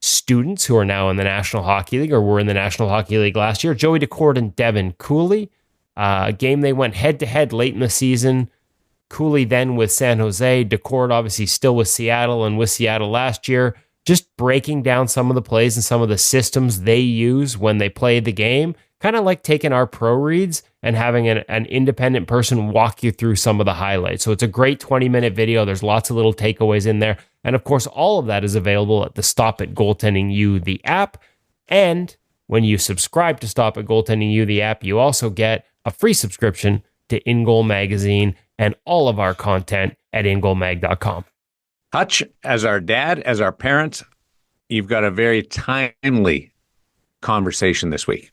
[SPEAKER 3] students who are now in the National Hockey League or were in the National Hockey League last year. Joey Decord and Devin Cooley. A game they went head-to-head late in the season. Cooley then with San Jose. Decord obviously still with Seattle and with Seattle last year. Just breaking down some of the plays and some of the systems they use when they play the game. Kind of like taking our pro reads and having an independent person walk you through some of the highlights. So it's a great 20-minute video. There's lots of little takeaways in there. And of course, all of that is available at the Stop It Goaltending You, the app. And when you subscribe to Stop It Goaltending You, the app, you also get a free subscription to InGoal Magazine and all of our content at InGoalMag.com.
[SPEAKER 1] Hutch, as our dad, as our parents, you've got a very timely conversation this week.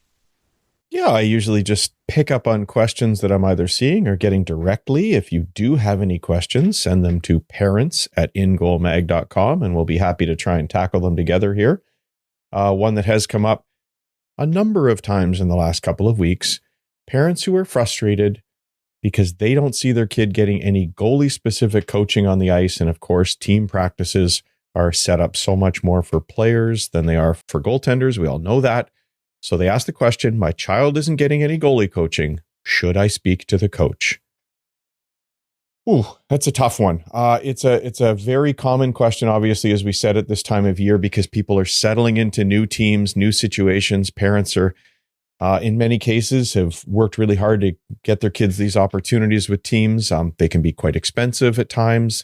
[SPEAKER 2] Yeah, I usually just pick up on questions that I'm either seeing or getting directly. If you do have any questions, send them to parents@ingoalmag.com and we'll be happy to try and tackle them together here. One that has come up a number of times in the last couple of weeks, parents who are frustrated because they don't see their kid getting any goalie-specific coaching on the ice. And of course, team practices are set up so much more for players than they are for goaltenders. We all know that. So they asked the question, my child isn't getting any goalie coaching. Should I speak to the coach? Ooh, that's a tough one. It's a very common question, obviously, as we said at this time of year, because people are settling into new teams, new situations. Parents are, in many cases, have worked really hard to get their kids these opportunities with teams. They can be quite expensive at times.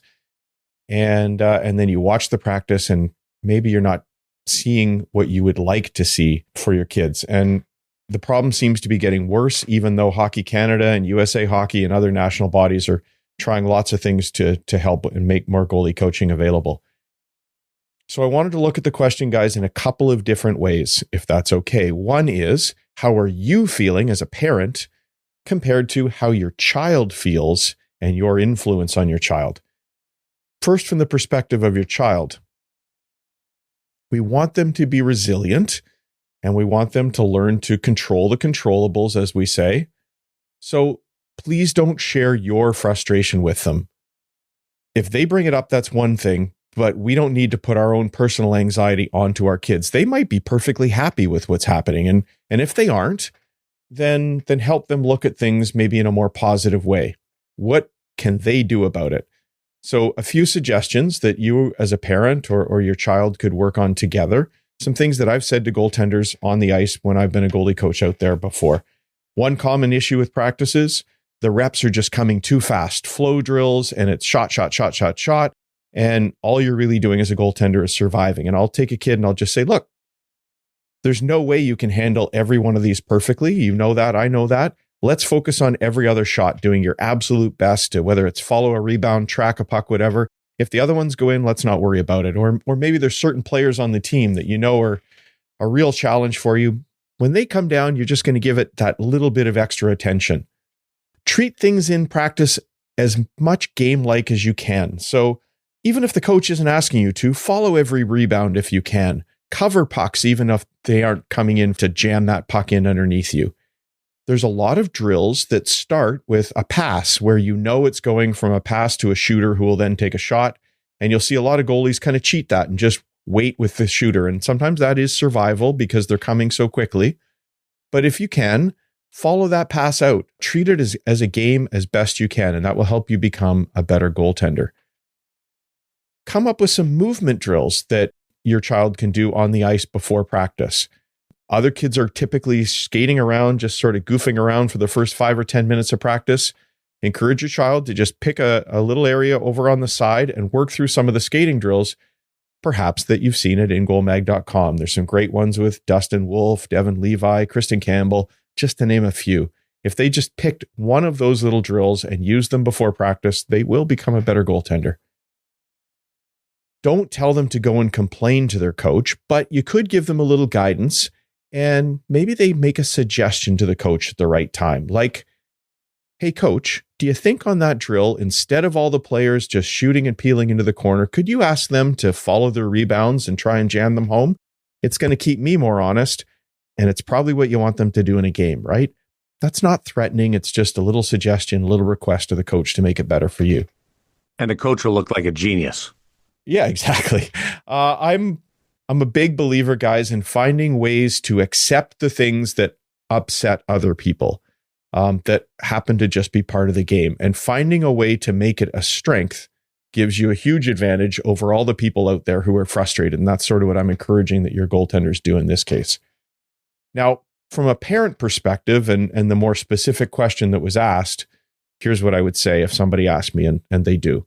[SPEAKER 2] And then you watch the practice and maybe you're not seeing what you would like to see for your kids. And the problem seems to be getting worse, even though Hockey Canada and USA Hockey and other national bodies are trying lots of things to help and make more goalie coaching available. So I wanted to look at the question, guys, in a couple of different ways, if that's okay. One is, how are you feeling as a parent compared to how your child feels and your influence on your child? First, from the perspective of your child, we want them to be resilient and we want them to learn to control the controllables, as we say. So please don't share your frustration with them. If they bring it up, that's one thing, but we don't need to put our own personal anxiety onto our kids. They might be perfectly happy with what's happening. And if they aren't, then help them look at things maybe in a more positive way. What can they do about it? So a few suggestions that you as a parent or your child could work on together. Some things that I've said to goaltenders on the ice when I've been a goalie coach out there before. One common issue with practices, the reps are just coming too fast. Flow drills, and it's shot. And all you're really doing as a goaltender is surviving. And I'll take a kid and I'll just say, look, There's no way you can handle every one of these perfectly. You know that, I know that. Let's focus on every other shot, doing your absolute best to, whether it's follow a rebound, track a puck, whatever. If the other ones go in, let's not worry about it. Or maybe there's certain players on the team that you know are a real challenge for you. When they come down, you're just going to give it that little bit of extra attention. Treat things in practice as much game-like as you can. So even if the coach isn't asking you to, follow every rebound if you can. Cover pucks even if they aren't coming in to jam that puck in underneath you. There's a lot of drills that start with a pass where you know it's going from a pass to a shooter who will then take a shot. And you'll see a lot of goalies kind of cheat that and just wait with the shooter. And sometimes that is survival because they're coming so quickly. But if you can, follow that pass out. Treat it as a game as best you can, and that will help you become a better goaltender. Come up with some movement drills that your child can do on the ice before practice. Other kids are typically skating around, just sort of goofing around for the first 5 or 10 minutes of practice. Encourage your child to just pick a little area over on the side and work through some of the skating drills, perhaps that you've seen at InGoalMag.com. There's some great ones with Dustin Wolf, Devin Levi, Kristen Campbell, just to name a few. If they just picked one of those little drills and used them before practice, they will become a better goaltender. Don't tell them to go and complain to their coach, but you could give them a little guidance, and maybe they make a suggestion to the coach at the right time. Like, hey, coach, do you think on that drill, instead of all the players just shooting and peeling into the corner, could you ask them to follow their rebounds and try and jam them home? It's going to keep me more honest, and it's probably what you want them to do in a game, right? That's not threatening. It's just a little suggestion, a little request to the coach to make it better for you.
[SPEAKER 1] And the coach will look like a genius.
[SPEAKER 2] Yeah, exactly. I'm a big believer, guys, in finding ways to accept the things that upset other people, that happen to just be part of the game. And finding a way to make it a strength gives you a huge advantage over all the people out there who are frustrated. And that's sort of what I'm encouraging that your goaltenders do in this case. Now, from a parent perspective and the more specific question that was asked, here's what I would say if somebody asked me, and they do.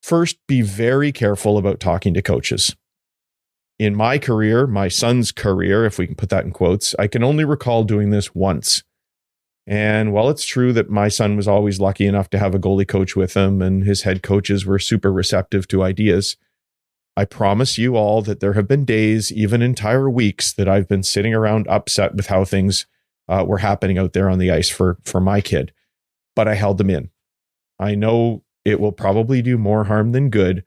[SPEAKER 2] First, be very careful about talking to coaches. In my career, my son's career, if we can put that in quotes, I can only recall doing this once. And while it's true that my son was always lucky enough to have a goalie coach with him and his head coaches were super receptive to ideas, I promise you all that there have been days, even entire weeks, that I've been sitting around upset with how things were happening out there on the ice for my kid. But I held them in. I know it will probably do more harm than good.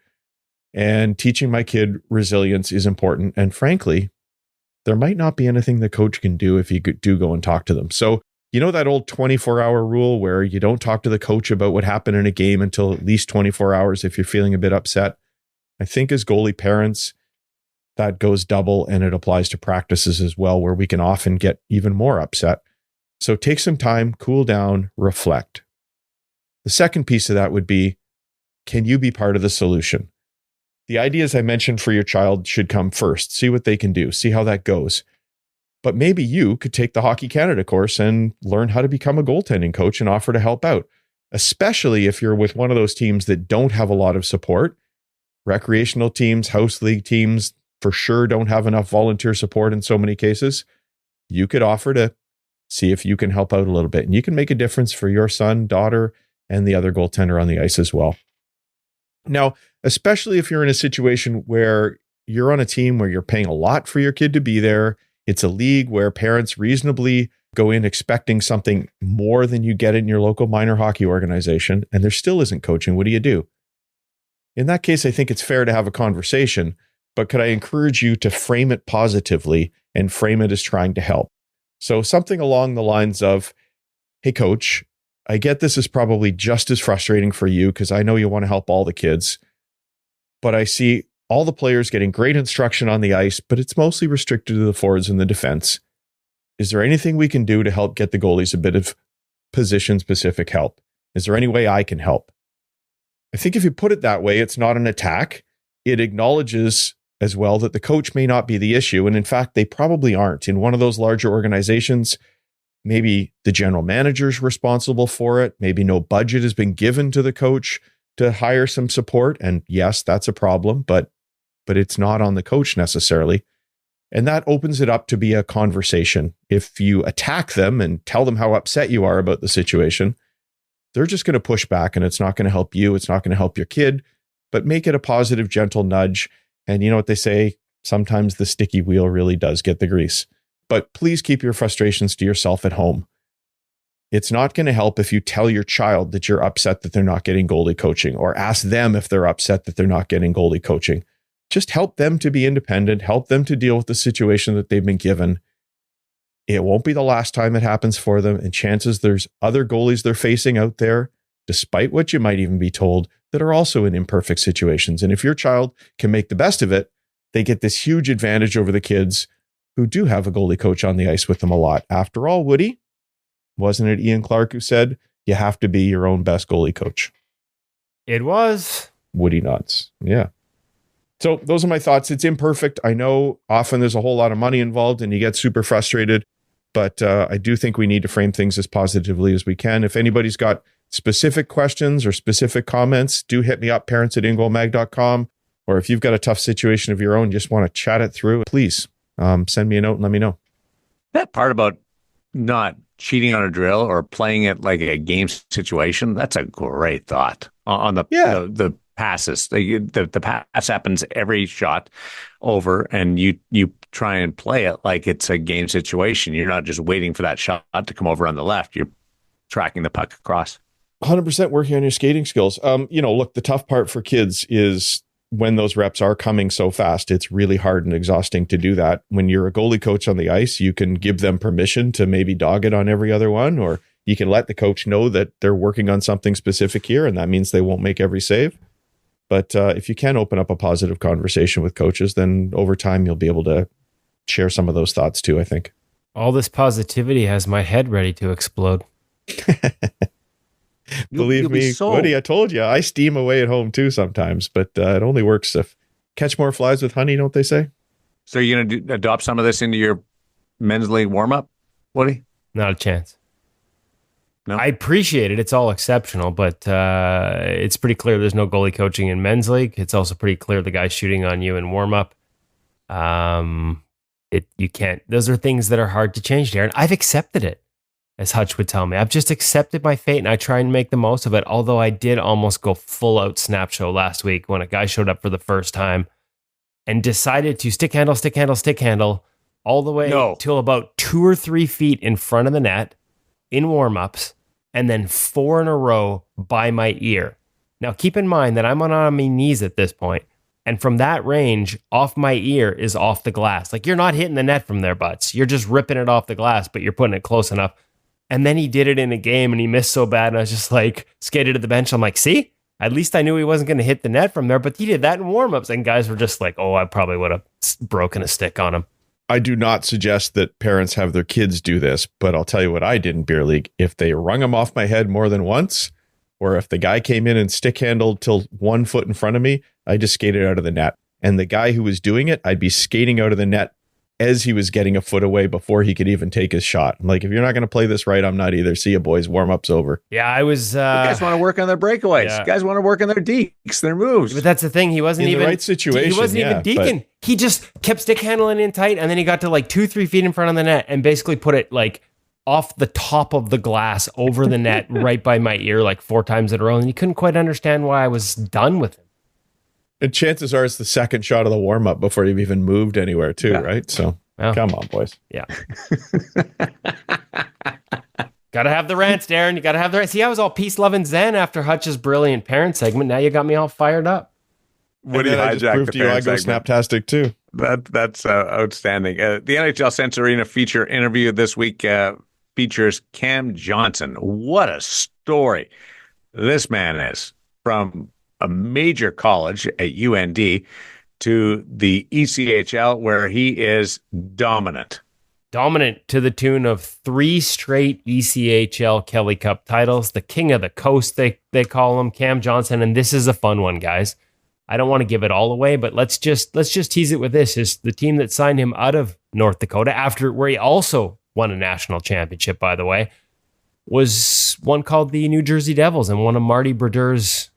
[SPEAKER 2] And teaching my kid resilience is important. And frankly, there might not be anything the coach can do if you do go and talk to them. So, you know that old 24-hour rule where you don't talk to the coach about what happened in a game until at least 24 hours if you're feeling a bit upset? I think as goalie parents, that goes double, and it applies to practices as well, where we can often get even more upset. So take some time, cool down, reflect. The second piece of that would be, can you be part of the solution? The ideas I mentioned for your child should come first. See what they can do. See how that goes. But maybe you could take the Hockey Canada course and learn how to become a goaltending coach and offer to help out, especially if you're with one of those teams that don't have a lot of support. Recreational teams, house league teams, for sure don't have enough volunteer support in so many cases. You could offer to see if you can help out a little bit, and you can make a difference for your son, daughter, and the other goaltender on the ice as well. Now, especially if you're in a situation where you're on a team where you're paying a lot for your kid to be there, it's a league where parents reasonably go in expecting something more than you get in your local minor hockey organization, and there still isn't coaching. What do you do? In that case, I think it's fair to have a conversation, but could I encourage you to frame it positively and frame it as trying to help? So something along the lines of, hey, coach, I get this is probably just as frustrating for you because I know you want to help all the kids, but I see all the players getting great instruction on the ice, but it's mostly restricted to the forwards and the defense. Is there anything we can do to help get the goalies a bit of position-specific help? Is there any way I can help? I think if you put it that way, it's not an attack. It acknowledges as well that the coach may not be the issue. And in fact, they probably aren't. In one of those larger organizations, maybe the general manager's responsible for it. Maybe no budget has been given to the coach to hire some support. And yes, that's a problem, but it's not on the coach necessarily. And that opens it up to be a conversation. If you attack them and tell them how upset you are about the situation, they're just going to push back, and it's not going to help you. It's not going to help your kid, but make it a positive, gentle nudge. And you know what they say? Sometimes the sticky wheel really does get the grease. But please keep your frustrations to yourself at home. It's not going to help if you tell your child that you're upset that they're not getting goalie coaching, or ask them if they're upset that they're not getting goalie coaching. Just help them to be independent, help them to deal with the situation that they've been given. It won't be the last time it happens for them, and chances there's other goalies they're facing out there, despite what you might even be told, that are also in imperfect situations. And if your child can make the best of it, they get this huge advantage over the kids who do have a goalie coach on the ice with them a lot. After all, Woody, wasn't it Ian Clark who said, you have to be your own best goalie coach?
[SPEAKER 3] It was.
[SPEAKER 2] Woody nods. Yeah. So those are my thoughts. It's imperfect. I know often there's a whole lot of money involved and you get super frustrated, but I do think we need to frame things as positively as we can. If anybody's got specific questions or specific comments, do hit me up, parents@ingoalmag.com. Or if you've got a tough situation of your own, just want to chat it through, please send me a note and let me know.
[SPEAKER 1] That part about not cheating on a drill or playing it like a game situation, that's a great thought on the passes. The pass happens every shot over, and you try and play it like it's a game situation. You're not just waiting for that shot to come over on the left. You're tracking the puck across.
[SPEAKER 2] 100% working on your skating skills. Look, the tough part for kids is when those reps are coming so fast, it's really hard and exhausting to do that. When you're a goalie coach on the ice, you can give them permission to maybe dog it on every other one, or you can let the coach know that they're working on something specific here, and that means they won't make every save. But if you can open up a positive conversation with coaches, then over time, you'll be able to share some of those thoughts too, I think.
[SPEAKER 3] All this positivity has my head ready to explode.
[SPEAKER 2] Believe me, Woody, I told you, I steam away at home too sometimes, but it only works if catch more flies with honey, don't they say?
[SPEAKER 1] So you're going to adopt some of this into your men's league warm-up, Woody?
[SPEAKER 3] Not a chance.
[SPEAKER 1] No?
[SPEAKER 3] I appreciate it. It's all exceptional, but it's pretty clear there's no goalie coaching in men's league. It's also pretty clear the guy's shooting on you in warm-up. You can't. Those are things that are hard to change, Darren. I've accepted it, as Hutch would tell me. I've just accepted my fate, and I try and make the most of it, although I did almost go full-out snap show last week when a guy showed up for the first time and decided to stick handle all the way till about 2 or 3 feet in front of the net in warm-ups, and then 4 in a row by my ear. Now, keep in mind that I'm on my knees at this point, and from that range, off my ear is off the glass. Like, you're not hitting the net from there, butts. You're just ripping it off the glass, but you're putting it close enough. And then he did it in a game, and he missed so bad, and I was just like, skated to the bench. I'm like, see? At least I knew he wasn't going to hit the net from there, but he did that in warm-ups, and guys were just like, oh, I probably would have broken a stick on him.
[SPEAKER 2] I do not suggest that parents have their kids do this, but I'll tell you what I did in beer league. If they wrung them off my head more than once, or if the guy came in and stick handled till 1 foot in front of me, I just skated out of the net. And the guy who was doing it, I'd be skating out of the net as he was getting a foot away before he could even take his shot. I'm like, if you're not going to play this right, I'm not either. See you, boys. Warm-up's over.
[SPEAKER 3] Yeah, I was...
[SPEAKER 1] You guys want to work on their breakaways.
[SPEAKER 3] Yeah.
[SPEAKER 1] You guys want to work on their dekes, their moves.
[SPEAKER 3] But that's the thing. He wasn't
[SPEAKER 2] In
[SPEAKER 3] even...
[SPEAKER 2] the right situation,
[SPEAKER 3] He wasn't even deacon.
[SPEAKER 2] but-
[SPEAKER 3] He just kept stick handling in tight, and then he got to like 2-3 feet in front of the net and basically put it like off the top of the glass over the net right by my ear like 4 times in a row, and he couldn't quite understand why I was done with him.
[SPEAKER 2] And chances are it's the second shot of the warm-up before you've even moved anywhere too, right? So come on, boys.
[SPEAKER 3] Yeah. Gotta have the rants, Darren. You gotta have the rants. See, I was all peace, love, and zen after Hutch's brilliant parent segment. Now you got me all fired up.
[SPEAKER 1] Woody
[SPEAKER 2] I just proved to you I go snaptastic too.
[SPEAKER 1] That's outstanding. The NHL Sense Arena feature interview this week features Cam Johnson. What a story this man is, from a major college at UND to the ECHL, where he is dominant.
[SPEAKER 3] Dominant to the tune of 3 straight ECHL Kelly Cup titles. The king of the coast, they call him, Cam Johnson. And this is a fun one, guys. I don't want to give it all away, but let's just tease it with this. Is the team that signed him out of North Dakota, after where he also won a national championship, by the way, was one called the New Jersey Devils, and one of Marty Berdeur's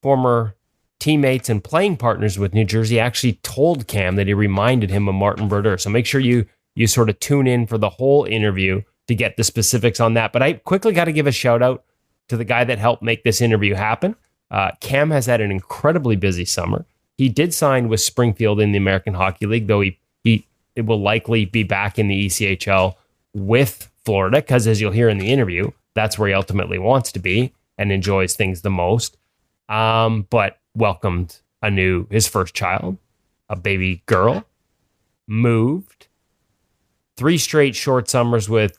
[SPEAKER 3] former teammates and playing partners with New Jersey actually told Cam that he reminded him of Martin Brodeur. So make sure you sort of tune in for the whole interview to get the specifics on that. But I quickly got to give a shout out to the guy that helped make this interview happen. Cam has had an incredibly busy summer. He did sign with Springfield in the American Hockey League, though it will likely be back in the ECHL with Florida, because as you'll hear in the interview, that's where he ultimately wants to be and enjoys things the most. But welcomed his first child, a baby girl, moved, 3 straight short summers with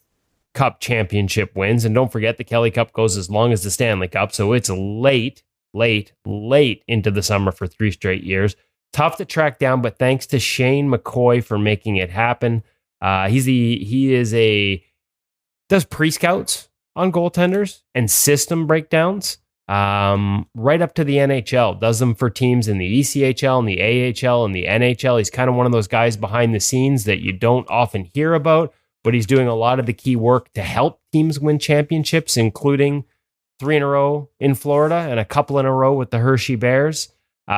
[SPEAKER 3] Cup championship wins. And don't forget, the Kelly Cup goes as long as the Stanley Cup. So it's late into the summer for 3 straight years. Tough to track down, but thanks to Shane McCoy for making it happen. He does pre-scouts on goaltenders and system breakdowns right up to the NHL. Does them for teams in the ECHL and the AHL and the NHL. He's kind of one of those guys behind the scenes that you don't often hear about, but he's doing a lot of the key work to help teams win championships, including 3 in a row in Florida and a couple in a row with the Hershey Bears.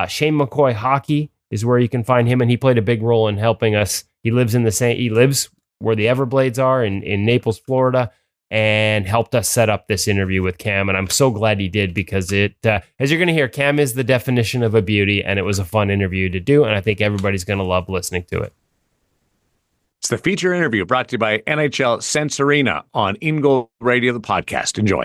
[SPEAKER 3] Shane McCoy Hockey is where you can find him, and he played a big role in helping us. He lives where the Everblades are in Naples, Florida, and helped us set up this interview with Cam. And I'm so glad he did, because as you're going to hear, Cam is the definition of a beauty, and it was a fun interview to do. And I think everybody's going to love listening to it.
[SPEAKER 1] It's the feature interview brought to you by NHL Sense Arena on InGoal Radio, the podcast. Enjoy.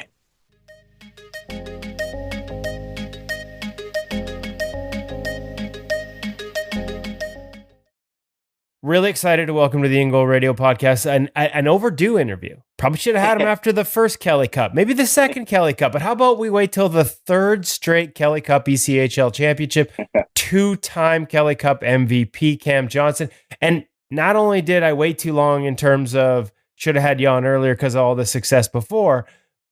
[SPEAKER 3] Really excited to welcome to the InGoal Radio podcast an overdue interview. Probably should have had him after the first Kelly Cup, maybe the second Kelly Cup, but how about we wait till the 3rd straight Kelly Cup ECHL championship, 2-time Kelly Cup MVP Cam Johnson. And not only did I wait too long in terms of should have had you on earlier because of all the success before,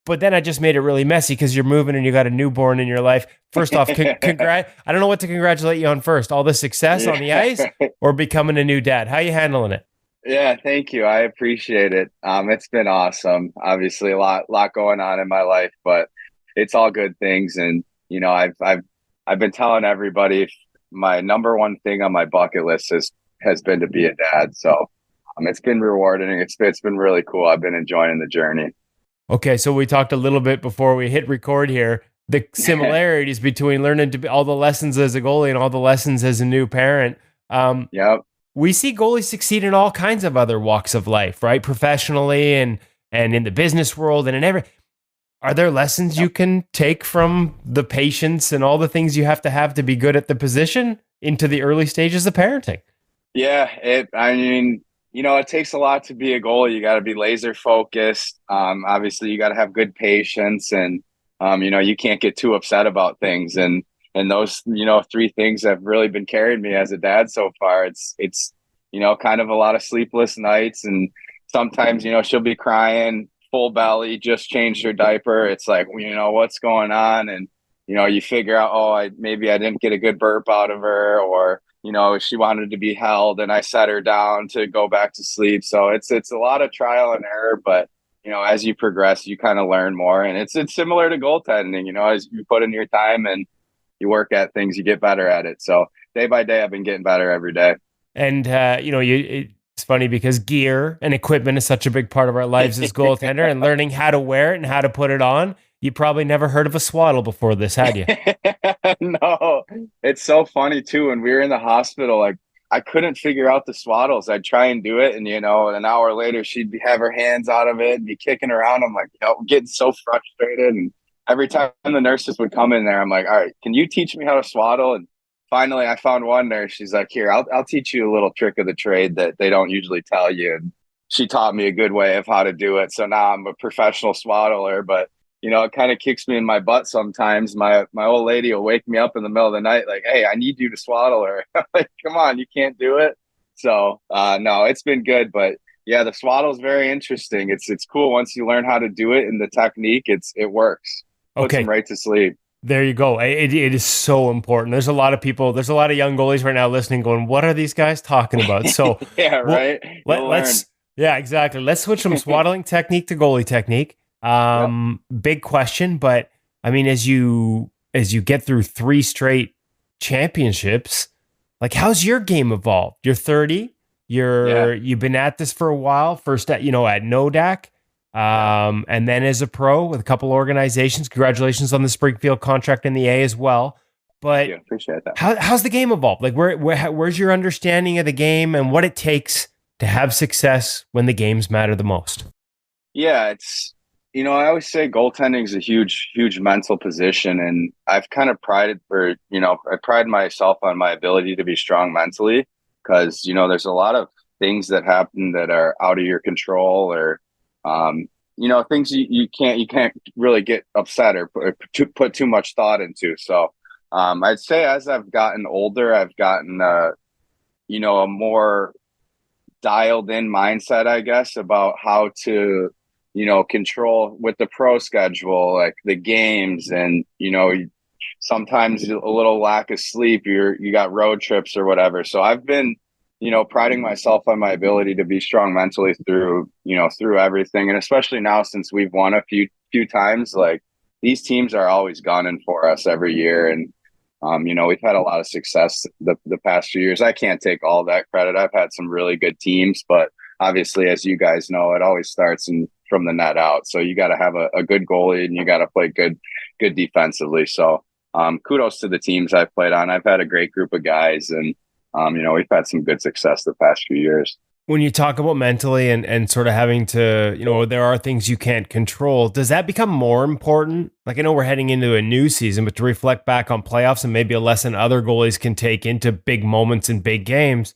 [SPEAKER 3] but then I just made it really messy because you're moving and you got a newborn in your life. First off, I don't know what to congratulate you on first. All the success on the ice or becoming a new dad. How you handling it?
[SPEAKER 5] Yeah, thank you. I appreciate it. It's been awesome. Obviously a lot going on in my life, but it's all good things. And, you know, I've been telling everybody my number one thing on my bucket list has been to be a dad. So it's been rewarding. It's been really cool. I've been enjoying the journey. Okay,
[SPEAKER 3] so we talked a little bit before we hit record here, the similarities between learning to be all the lessons as a goalie and all the lessons as a new parent.
[SPEAKER 5] Yep.
[SPEAKER 3] We see goalies succeed in all kinds of other walks of life, right? Professionally and in the business world and in every. Are there lessons you can take from the patience and all the things you have to be good at the position into the early stages of parenting?
[SPEAKER 5] Yeah, it takes a lot to be a goalie. You got to be laser focused. Obviously, you got to have good patience, and you can't get too upset about things. And those 3 things have really been carrying me as a dad so far. It's kind of a lot of sleepless nights, and sometimes she'll be crying full belly, just changed her diaper. It's like what's going on, and you figure out maybe I didn't get a good burp out of her, or she wanted to be held and I set her down to go back to sleep. So it's a lot of trial and error, but as you progress, you kind of learn more, and it's similar to goaltending. As you put in your time and you work at things, you get better at it. So day by day, I've been getting better every day.
[SPEAKER 3] And it's funny because gear and equipment is such a big part of our lives as goaltender, and learning how to wear it and how to put it on. You probably never heard of a swaddle before this, had you?
[SPEAKER 5] No, it's so funny too. When we were in the hospital, like I couldn't figure out the swaddles. I'd try and do it, and an hour later she'd have her hands out of it and be kicking around. I'm like, getting so frustrated. And every time the nurses would come in there, I'm like, all right, can you teach me how to swaddle? And finally, I found one nurse. She's like, here, I'll teach you a little trick of the trade that they don't usually tell you. And she taught me a good way of how to do it. So now I'm a professional swaddler, but it kind of kicks me in my butt sometimes. My old lady will wake me up in the middle of the night like, hey, I need you to swaddle her. Like, come on, you can't do it. So, no, it's been good. But yeah, the swaddle is very interesting. It's cool once you learn how to do it and the technique. It works. Puts them right to sleep.
[SPEAKER 3] There you go. It is so important. There's a lot of young goalies right now listening going, what are these guys talking about? So
[SPEAKER 5] yeah, right.
[SPEAKER 3] Yeah, exactly. Let's switch from swaddling technique to goalie technique. Big question, but I mean, as you get through 3 straight championships. Like, how's your game evolved? You're 30. You've been at this for a while. First at Nodak, and then as a pro with a couple organizations. Congratulations on the Springfield contract in the A as well. But
[SPEAKER 5] Yeah, appreciate that.
[SPEAKER 3] How's the game evolved? Like, where's your understanding of the game and what it takes to have success when the games matter the most?
[SPEAKER 5] Yeah, it's, I always say goaltending is a huge, huge mental position. And I've kind of I pride myself on my ability to be strong mentally because, there's a lot of things that happen that are out of your control or, things you can't really get upset or put too much thought into. So I'd say as I've gotten older, I've gotten, a more dialed in mindset, I guess, about how to, control with the pro schedule, like the games and, sometimes a little lack of sleep, you got road trips or whatever. So I've been, priding myself on my ability to be strong mentally through everything. And especially now since we've won a few times, like these teams are always gunning for us every year. And, we've had a lot of success the past few years. I can't take all that credit. I've had some really good teams, but obviously, as you guys know, it always starts from the net out. So you got to have a good goalie and you got to play good defensively. So kudos to the teams I've played on. I've had a great group of guys and, we've had some good success the past few years.
[SPEAKER 3] When you talk about mentally and sort of having to, there are things you can't control, does that become more important? Like, I know we're heading into a new season, but to reflect back on playoffs and maybe a lesson other goalies can take into big moments and big games,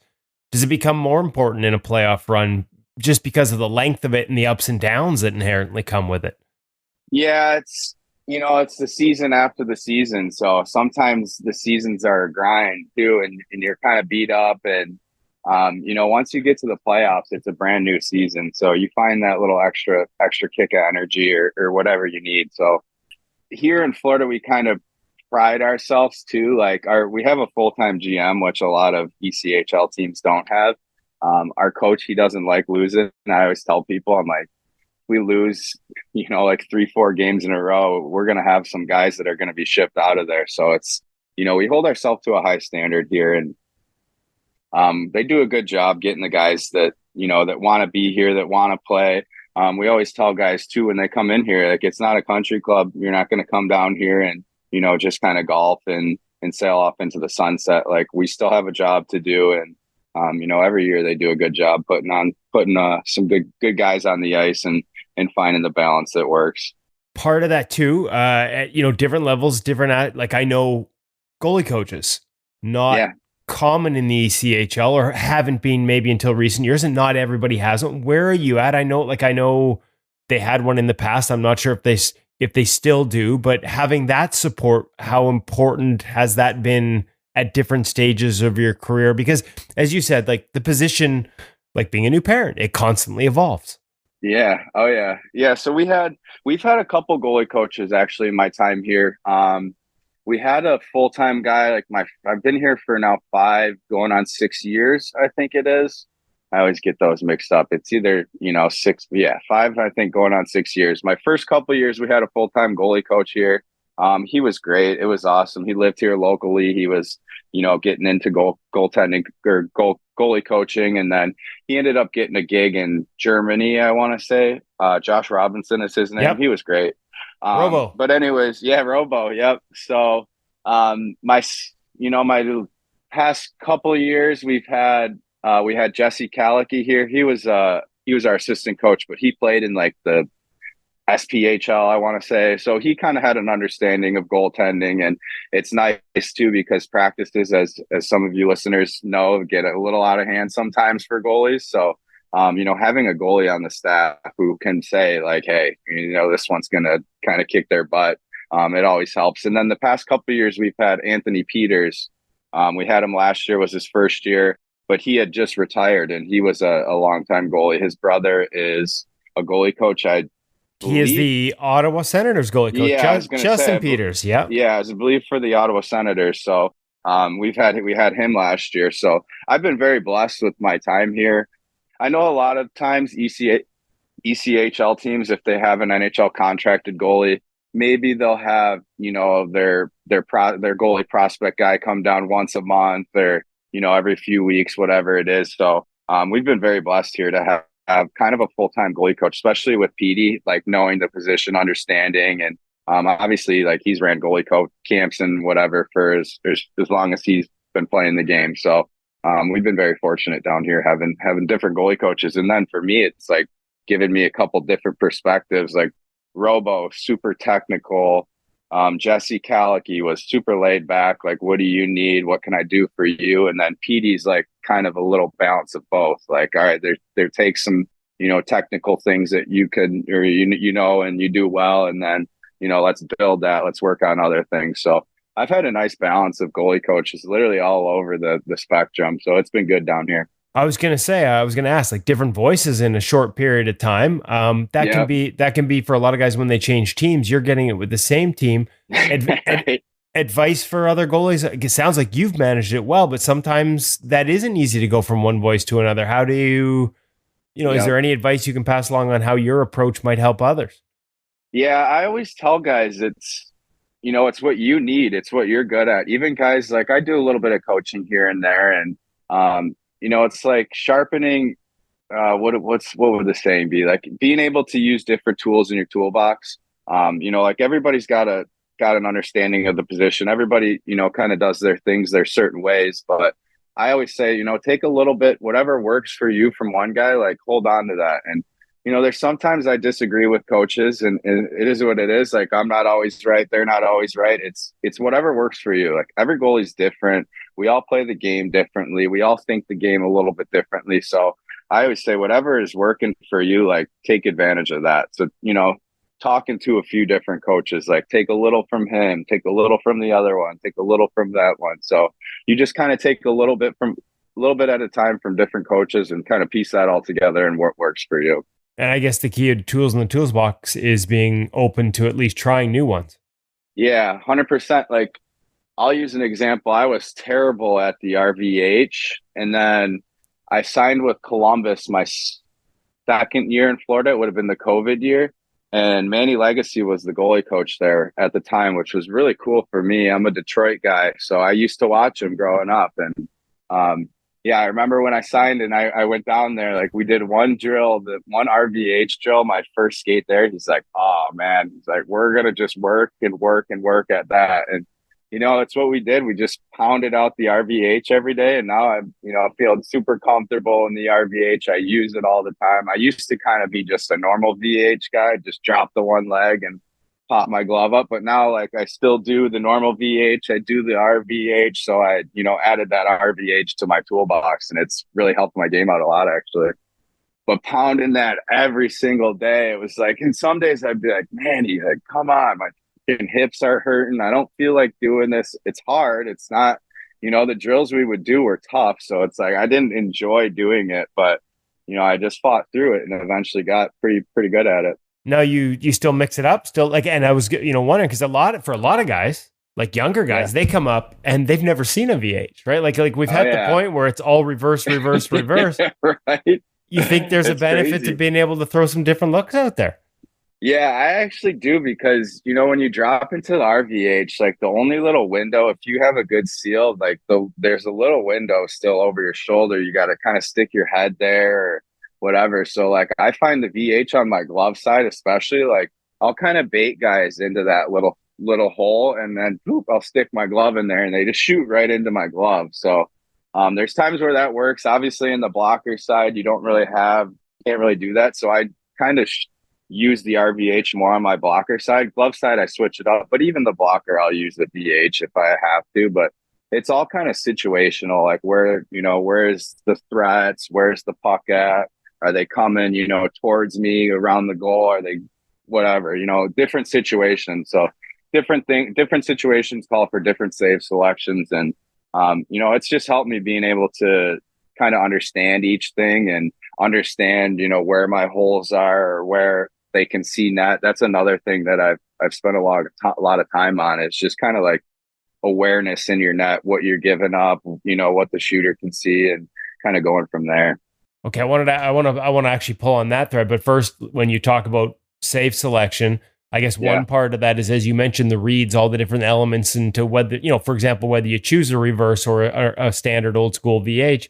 [SPEAKER 3] does it become more important in a playoff run just because of the length of it and the ups and downs that inherently come with it?
[SPEAKER 5] Yeah, it's the season after the season. So sometimes the seasons are a grind too, and you're kind of beat up. And, once you get to the playoffs, it's a brand new season. So you find that little extra kick of energy or whatever you need. So here in Florida, we kind of pride ourselves too. Like we have a full-time GM, which a lot of ECHL teams don't have. Our coach, he doesn't like losing. And I always tell people, I'm like, we lose, like 3-4 games in a row, we're going to have some guys that are going to be shipped out of there. So it's, we hold ourselves to a high standard here, and they do a good job getting the guys that, that want to be here, that want to play. We always tell guys too, when they come in here, like, it's not a country club. You're not going to come down here and, just kind of golf and sail off into the sunset. Like, we still have a job to do. And, every year they do a good job putting some good guys on the ice and finding the balance that works.
[SPEAKER 3] Part of that too, at, different levels, like I know goalie coaches, not common in the ECHL or haven't been maybe until recent years, and not everybody has one. Where are you at? I know they had one in the past. I'm not sure if they still do, but having that support, how important has that been at different stages of your career? Because as you said, like the position, like being a new parent, it constantly evolves.
[SPEAKER 5] Yeah. Oh yeah. Yeah. So we've had a couple goalie coaches actually in my time here. We had a full-time guy, I've been here for now 5 going on 6 years, I think it is. I always get those mixed up. It's either, 6, 5, I think, going on 6 years. My first couple of years, we had a full-time goalie coach here. He was great. It was awesome. He lived here locally. He was, getting into goaltending or goalie coaching. And then he ended up getting a gig in Germany, I want to say. Josh Robinson is his name.
[SPEAKER 3] Yep.
[SPEAKER 5] He was great.
[SPEAKER 3] Robo.
[SPEAKER 5] But anyways, Robo. Yep. So, my past couple of years, we had Jesse Calicky here. He was our assistant coach, but he played in like the SPHL, I want to say. So he kind of had an understanding of goaltending, and it's nice too because practices, as some of you listeners know, get a little out of hand sometimes for goalies. So, having a goalie on the staff who can say like, hey, this one's going to kind of kick their butt, it always helps. And then the past couple of years, we've had Anthony Peters. We had him last year, was his first year, but he had just retired, and he was a longtime goalie. His brother is a goalie coach.
[SPEAKER 3] He is the Ottawa Senators goalie coach,
[SPEAKER 5] yeah,
[SPEAKER 3] Justin Peters. Yeah,
[SPEAKER 5] I believe for the Ottawa Senators. So we had him last year. So I've been very blessed with my time here. I know a lot of times ECHL teams, if they have an NHL contracted goalie, maybe they'll have, their goalie prospect guy come down once a month or, every few weeks, whatever it is. So we've been very blessed here to have kind of a full-time goalie coach, especially with Petey, like knowing the position, understanding, and obviously like he's ran goalie coach camps and whatever for as long as he's been playing the game. So we've been very fortunate down here having different goalie coaches. And then for me, it's like giving me a couple different perspectives. Like Robo, super technical. Jesse Calicky was super laid back. Like, what do you need? What can I do for you? And then Petey's like kind of a little balance of both. Like, all right, there takes some, technical things that you can, or and you do well. And then, let's build that. Let's work on other things. So I've had a nice balance of goalie coaches literally all over the spectrum. So it's been good down here.
[SPEAKER 3] I was going to ask, like, different voices in a short period of time. That can be for a lot of guys when they change teams. You're getting it with the same team. Advice for other goalies. It sounds like you've managed it well, but sometimes that isn't easy to go from one voice to another. How do you, is there any advice you can pass along on how your approach might help others?
[SPEAKER 5] Yeah, I always tell guys it's what you need. It's what you're good at. Even guys, like I do a little bit of coaching here and there, and it's like sharpening. What would the saying be? Like being able to use different tools in your toolbox. Like everybody's got an understanding of the position. Everybody, kind of does their things their certain ways. But I always say, take a little bit, whatever works for you from one guy, like hold on to that. And there's sometimes I disagree with coaches, and it is what it is. Like I'm not always right. They're not always right. It's whatever works for you. Like every goalie's different. We all play the game differently. We all think the game a little bit differently. So I always say whatever is working for you, like take advantage of that. So, talking to a few different coaches, like take a little from him, take a little from the other one, take a little from that one. So you just kind of take a little bit at a time from different coaches and kind of piece that all together and what works for you.
[SPEAKER 3] And I guess the key to tools in the tools box is being open to at least trying new ones.
[SPEAKER 5] Yeah, 100%. Like I'll use an example. I was terrible at the RVH, and then I signed with Columbus my second year in Florida. It would have been the COVID year. And Manny Legacy was the goalie coach there at the time, which was really cool for me. I'm a Detroit guy, so I used to watch him growing up. And I remember when I signed and I went down there, like we did one drill, the one RVH drill, my first skate there. He's like, oh man, he's like, we're going to just work and work and work at that. And, it's what we did. We just pounded out the RVH every day. And now I'm feeling super comfortable in the RVH. I use it all the time. I used to kind of be just a normal VH guy, just drop the one leg and pop my glove up. But now, like, I still do the normal VH. I do the RVH. So I, added that RVH to my toolbox, and it's really helped my game out a lot, actually. But pounding that every single day, it was like, and some days I'd be like, man, like, come on, my hips are hurting. I don't feel like doing this. It's hard. It's not, the drills we would do were tough. So it's like, I didn't enjoy doing it, but, I just fought through it and eventually got pretty good at it.
[SPEAKER 3] No, you still mix it up still, like, and I was, wondering, because for a lot of guys, like younger guys, they come up and they've never seen a VH, right? Like we've had the point where it's all reverse.
[SPEAKER 5] Right.
[SPEAKER 3] You think there's a benefit to being able to throw some different looks out there?
[SPEAKER 5] Yeah, I actually do, because, when you drop into the RVH, like the only little window, if you have a good seal, like there's a little window still over your shoulder. You got to kind of stick your head there or whatever. So like I find the VH on my glove side, especially, like I'll kind of bait guys into that little hole, and then I'll stick my glove in there and they just shoot right into my glove. So there's times where that works. Obviously in the blocker side, you can't really do that. So I kind of use the RVH more on my blocker side. Glove side, I switch it up, but even the blocker, I'll use the VH if I have to. But it's all kind of situational, like where's the threats, where's the puck at? Are they coming, towards me around the goal? Are they whatever, different situations. So different situations call for different save selections. And, it's just helped me being able to kind of understand each thing and understand, where my holes are or where they can see net. That's another thing that I've spent a lot of time on. It's just kind of like awareness in your net, what you're giving up, what the shooter can see, and kind of going from there.
[SPEAKER 3] Okay, I want to actually pull on that thread, but first, when you talk about save selection, I guess one part of that is, as you mentioned, the reads, all the different elements into whether, for example, whether you choose a reverse or a standard old school VH.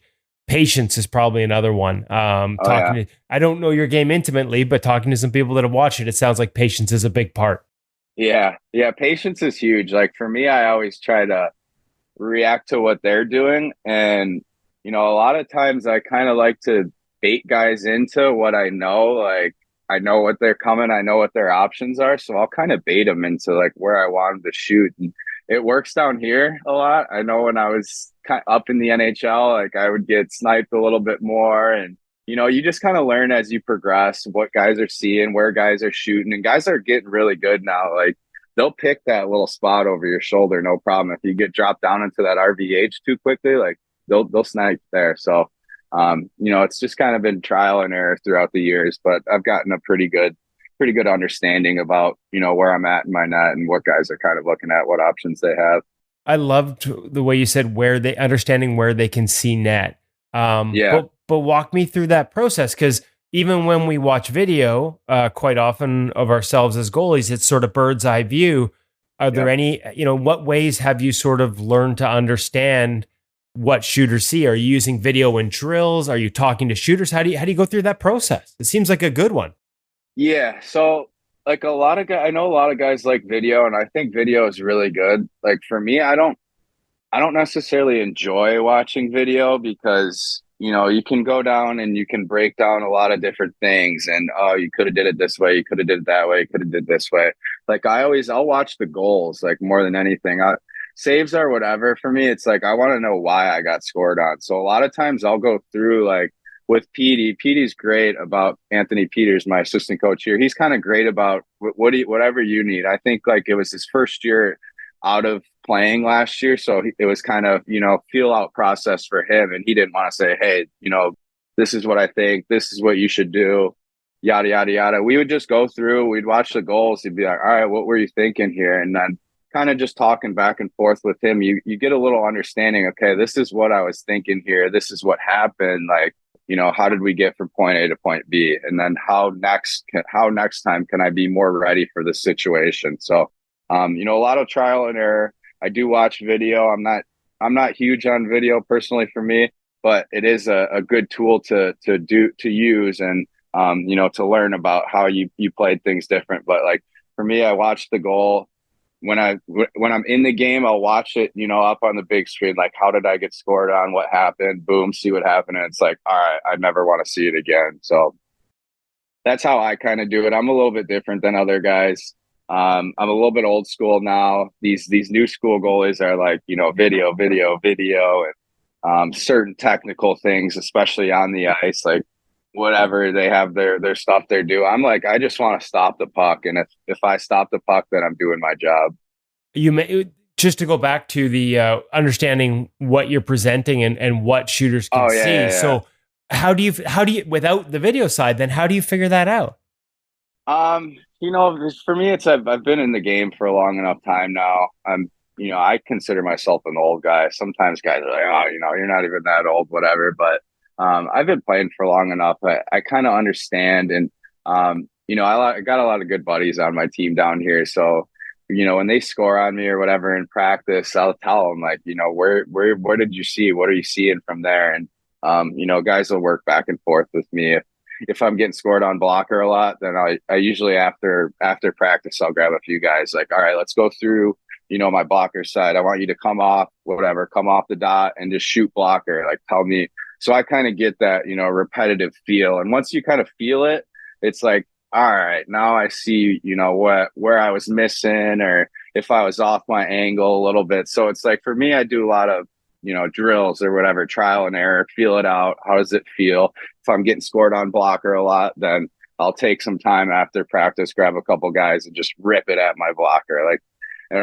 [SPEAKER 3] Patience is probably another one. I don't know your game intimately, but talking to some people that have watched it, it sounds like patience is a big part.
[SPEAKER 5] Yeah. Patience is huge. Like for me, I always try to react to what they're doing. And, a lot of times I kind of like to bait guys into what I know. Like I know what they're coming. I know what their options are. So I'll kind of bait them into like where I want them to shoot. And it works down here a lot. I know when I was up in the NHL, like I would get sniped a little bit more. And, you just kind of learn as you progress what guys are seeing, where guys are shooting, and guys are getting really good now. Like they'll pick that little spot over your shoulder, no problem. If you get dropped down into that RVH too quickly, like they'll snipe there. So, it's just kind of been trial and error throughout the years, but I've gotten a pretty good understanding about, where I'm at in my net and what guys are kind of looking at, what options they have.
[SPEAKER 3] I loved the way you said understanding where they can see net. But walk me through that process, because even when we watch video, quite often of ourselves as goalies, it's sort of bird's eye view. Are there any, what ways have you sort of learned to understand what shooters see? Are you using video in drills? Are you talking to shooters? How do you go through that process? It seems like a good one.
[SPEAKER 5] Yeah. So like a lot of guys, I know a lot of guys like video, and I think video is really good. Like for me, I don't necessarily enjoy watching video because, you can go down and you can break down a lot of different things, and you could have did it this way, you could have did it that way, you could have did this way. Like I'll watch the goals like more than anything. Saves or whatever. For me, it's like I want to know why I got scored on. So a lot of times I'll go through like with Petey. Petey's great about Anthony Peters, my assistant coach here. He's kind of great about whatever you need. I think like it was his first year out of playing last year, so it was kind of feel out process for him, and he didn't want to say, hey, this is what I think, this is what you should do, yada yada yada. We would just go through, we'd watch the goals, he'd be like, all right, what were you thinking here? And then kind of just talking back and forth with him, you get a little understanding. Okay, this is what I was thinking here, this is what happened, like how did we get from point A to point B, and then how next time can I be more ready for this situation? So a lot of trial and error. I do watch video. I'm not huge on video personally for me, but it is a good tool to use and to learn about how you played things different. But like for me, I watch the goal when I'm in the game. I'll watch it up on the big screen, like how did I get scored on, what happened, boom, see what happened, and it's like, all right, I never want to see it again. So that's how I kind of do it. I'm a little bit different than other guys. I'm a little bit old school now. These new school goalies are like, video, and certain technical things, especially on the ice, like whatever they have their stuff they're doing. I'm like, I just want to stop the puck, and if I stop the puck, then I'm doing my job.
[SPEAKER 3] You may just to go back to the understanding what you're presenting and what shooters can see.
[SPEAKER 5] Yeah.
[SPEAKER 3] So how do you without the video side, then how do you figure that out?
[SPEAKER 5] For me, it's I've been in the game for a long enough time now. I consider myself an old guy. Sometimes guys are like, oh, you're not even that old, whatever. But I've been playing for long enough. I kind of understand, and I got a lot of good buddies on my team down here. So when they score on me or whatever in practice, I'll tell them like, where did you see? What are you seeing from there? And guys will work back and forth with me. If I'm getting scored on blocker a lot, then I usually after practice, I'll grab a few guys like, all right, let's go through, my blocker side. I want you to come off the dot and just shoot blocker. Like tell me. So I kind of get that, repetitive feel. And once you kind of feel it, it's like, all right, now I see, where I was missing or if I was off my angle a little bit. So it's like, for me, I do a lot of, drills or whatever, trial and error, feel it out. How does it feel? If I'm getting scored on blocker a lot, then I'll take some time after practice, grab a couple guys and just rip it at my blocker.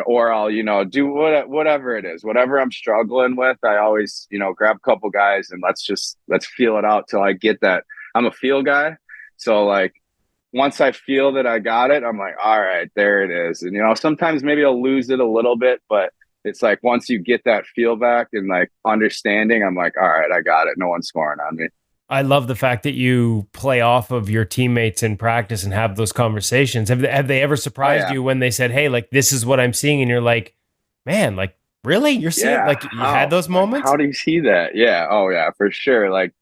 [SPEAKER 5] Or I'll, do whatever it is, whatever I'm struggling with. I always, grab a couple guys and let's feel it out till I get that. I'm a feel guy. So like, once I feel that I got it, I'm like, all right, there it is. And, sometimes maybe I'll lose it a little bit, but it's like, once you get that feel back and like understanding, I'm like, all right, I got it. No one's scoring on me.
[SPEAKER 3] I love the fact that you play off of your teammates in practice and have those conversations. Have they ever surprised you when they said, "Hey, like this is what I'm seeing," and you're like, "Man, like really? You're seeing like you had those
[SPEAKER 5] Like,
[SPEAKER 3] moments?"
[SPEAKER 5] how do you see that? Yeah. Oh yeah, for sure. Like,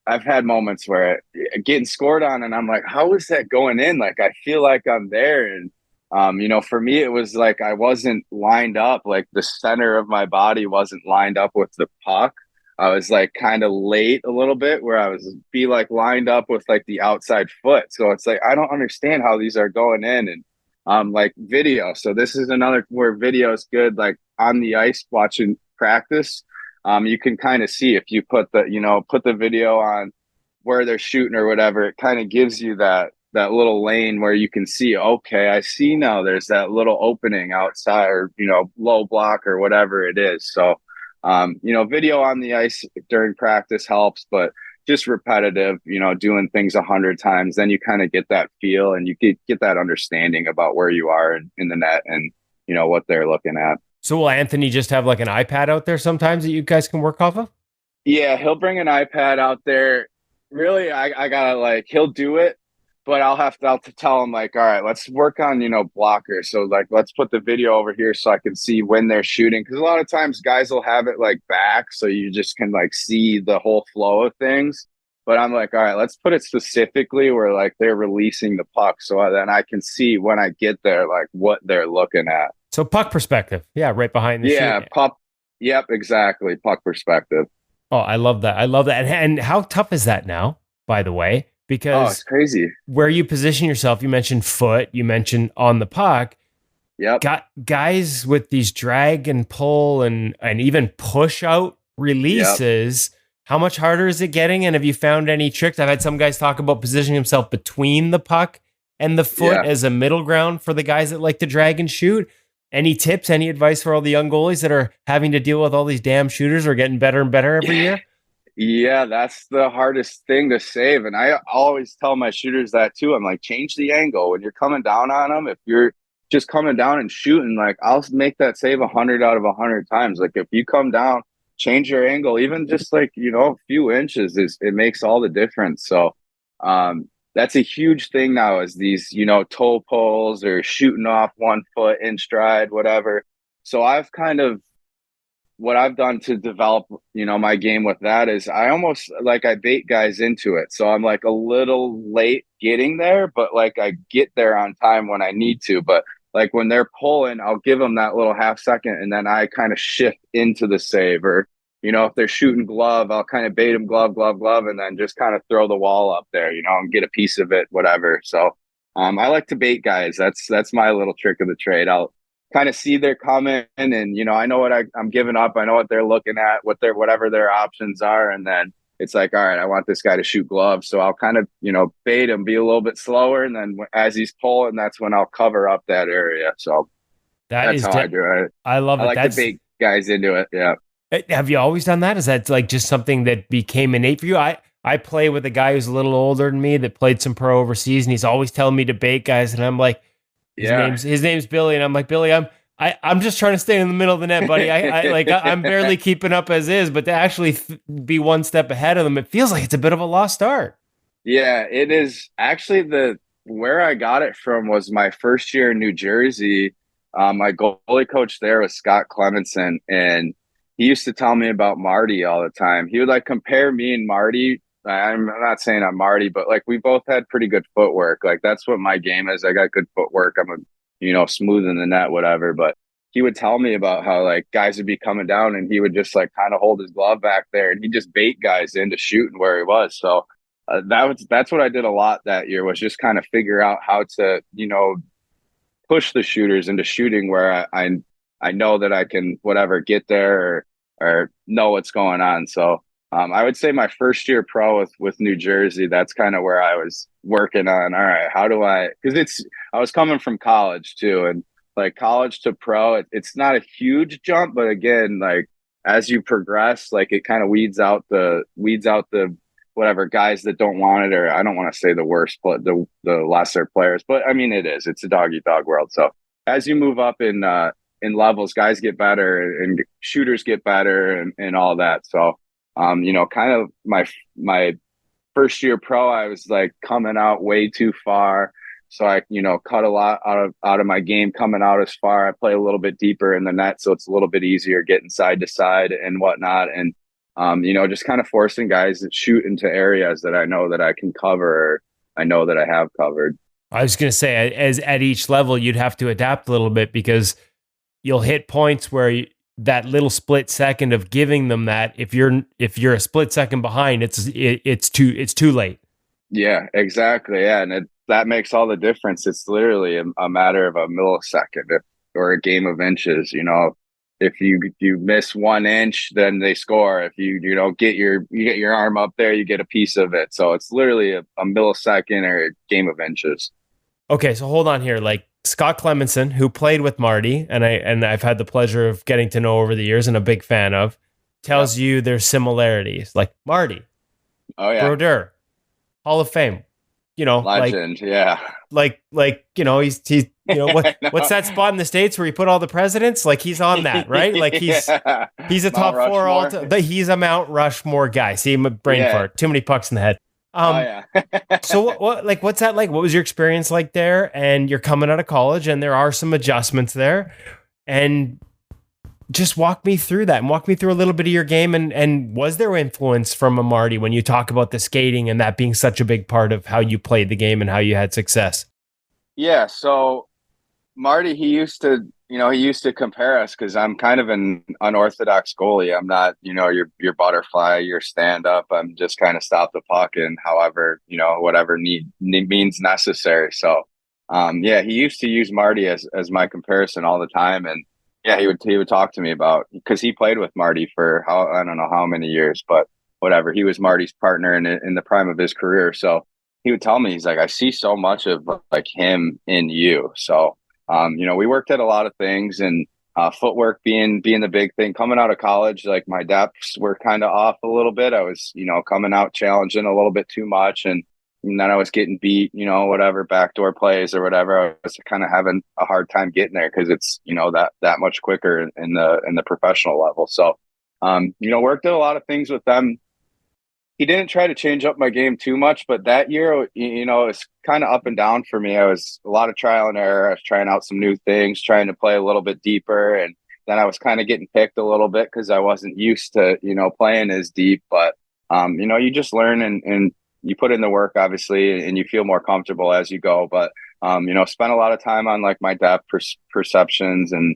[SPEAKER 5] I've had moments where getting scored on, and I'm like, how is that going in? Like, I feel like I'm there, and for me, it was like I wasn't lined up. Like the center of my body wasn't lined up with the puck. I was like kind of late a little bit, where I was be like lined up with like the outside foot. So it's like I don't understand how these are going in, and like video. So this is another where video is good. Like on the ice, watching practice, you can kind of see if you put the video on where they're shooting or whatever. It kind of gives you that little lane where you can see, okay, I see now there's that little opening outside, or low block or whatever it is. So video on the ice during practice helps, but just repetitive, doing things 100 times, then you kind of get that feel, and you get that understanding about where you are in the net, and what they're looking at.
[SPEAKER 3] So will Anthony just have like an iPad out there sometimes that you guys can work off of?
[SPEAKER 5] Yeah, he'll bring an iPad out there. Really, I gotta like he'll do it, but I'll tell him like, all right, let's work on blockers. So like, let's put the video over here so I can see when they're shooting, because a lot of times guys will have it like back, so you just can like see the whole flow of things. But I'm like, all right, let's put it specifically where like they're releasing the puck, so then I can see when I get there like what they're looking at.
[SPEAKER 3] So puck perspective. Yeah, right behind the shoot.
[SPEAKER 5] Puck. Yep, exactly. Puck perspective.
[SPEAKER 3] Oh, I love that. I love that. And how tough is that now, by the way? Because
[SPEAKER 5] it's crazy.
[SPEAKER 3] Where you position yourself, you mentioned foot, you mentioned on the puck.
[SPEAKER 5] Yep.
[SPEAKER 3] Got guys with these drag and pull and even push out releases. Yep. How much harder is it getting? And have you found any tricks? I've had some guys talk about positioning himself between the puck and the foot as a middle ground for the guys that like to drag and shoot. Any tips, any advice for all the young goalies that are having to deal with all these damn shooters or getting better and better every year?
[SPEAKER 5] Yeah, that's the hardest thing to save. And I always tell my shooters that too. I'm like, change the angle. When you're coming down on them, if you're just coming down and shooting, like I'll make that save 100 out of 100 times. Like if you come down, change your angle, even just like, a few inches, it makes all the difference. So that's a huge thing now, is these, toe pulls or shooting off 1 foot in stride, whatever. So what I've done to develop, my game with that is I almost like I bait guys into it. So I'm like a little late getting there, but like I get there on time when I need to. But like when they're pulling, I'll give them that little half second, and then I kind of shift into the save. Or, if they're shooting glove, I'll kind of bait them glove, and then just kind of throw the wall up there, and get a piece of it, whatever. So I like to bait guys. That's my little trick of the trade. I'll kind of see they're coming, and I know what I'm giving up. I know what they're looking at, whatever their options are, and then it's like, all right, I want this guy to shoot gloves, so I'll kind of bait him, be a little bit slower, and then as he's pulling, that's when I'll cover up that area. So that's how I do it.
[SPEAKER 3] I love it.
[SPEAKER 5] I like to bait guys into it. Yeah.
[SPEAKER 3] Have you always done that? Is that like just something that became innate for you? I play with a guy who's a little older than me that played some pro overseas, and he's always telling me to bait guys, and I'm like, his name's Billy, and I'm like, Billy, I'm just trying to stay in the middle of the net, buddy. I'm barely keeping up as is, but to actually be one step ahead of them, it feels like it's a bit of a lost art.
[SPEAKER 5] Yeah, it is. Actually, where I got it from was my first year in New Jersey. My goalie coach there was Scott Clemenson, and he used to tell me about Marty all the time. He would like compare me and Marty. I'm not saying I'm Marty, but like we both had pretty good footwork. Like that's what my game is. I got good footwork. I'm smooth in the net, whatever. But he would tell me about how like guys would be coming down, and he would just like kind of hold his glove back there, and he just bait guys into shooting where he was. So that's what I did a lot that year, was just kind of figure out how to push the shooters into shooting where I know that I can whatever get there or know what's going on. So I would say my first year pro with New Jersey, that's kind of where I was working on, all right, how do because I was coming from college too, and like college to pro, it's not a huge jump, but again, like as you progress, like it kind of weeds out the whatever guys that don't want it, or I don't want to say the worst, but the lesser players, but I mean it's a dog eat dog world. So as you move up in levels, guys get better and shooters get better and all that. So kind of my first year pro, I was like coming out way too far. So I, cut a lot out of my game coming out as far. I play a little bit deeper in the net, so it's a little bit easier getting side to side and whatnot. And just kind of forcing guys that shoot into areas that I know that I can cover, or I know that I have covered.
[SPEAKER 3] I was going to say, as at each level, you'd have to adapt a little bit because you'll hit points where that little split second of giving them that, if you're a split second behind, it's too late.
[SPEAKER 5] Yeah, exactly. Yeah, and that makes all the difference. It's literally a matter of a millisecond or a game of inches. If you miss 1 inch, then they score. If you get your arm up there, you get a piece of it. So it's literally a millisecond or a game of inches.
[SPEAKER 3] Okay, so hold on here. Like Scott Clemenson, who played with Marty, and I've had the pleasure of getting to know over the years and a big fan of, tells you there's similarities. Like Marty, Brodeur, Hall of Fame,
[SPEAKER 5] legend,
[SPEAKER 3] like he's what's that spot in the States where you put all the presidents? Like he's on that, right? Like he's a
[SPEAKER 5] Mount
[SPEAKER 3] top four
[SPEAKER 5] Rushmore.
[SPEAKER 3] but he's a Mount Rushmore guy. See, brain fart, too many pucks in the head. So what's that like? What was your experience like there? And you're coming out of college and there are some adjustments there, and just walk me through that and walk me through a little bit of your game. And was there influence from a Marty when you talk about the skating and that being such a big part of how you played the game and how you had success?
[SPEAKER 5] Yeah. So Marty, he used to compare us because I'm kind of an unorthodox goalie. I'm not, your butterfly, your stand up. I'm just kind of stop the puck and however, whatever means necessary. So, he used to use Marty as my comparison all the time. And yeah, he would talk to me about, because he played with Marty for I don't know how many years, but whatever. He was Marty's partner in the prime of his career. So he would tell me, he's like, I see so much of like him in you. So, we worked at a lot of things, and footwork being the big thing. Coming out of college, like my depths were kind of off a little bit. I was, coming out challenging a little bit too much, and then I was getting beat, whatever backdoor plays or whatever. I was kind of having a hard time getting there because it's, that much quicker in the professional level. So, worked at a lot of things with them. He didn't try to change up my game too much, but that year, it was kind of up and down for me. I was a lot of trial and error. I was trying out some new things, trying to play a little bit deeper. And then I was kind of getting picked a little bit because I wasn't used to, playing as deep. But, you just learn and you put in the work, obviously, and you feel more comfortable as you go. But, spent a lot of time on like my depth perceptions and,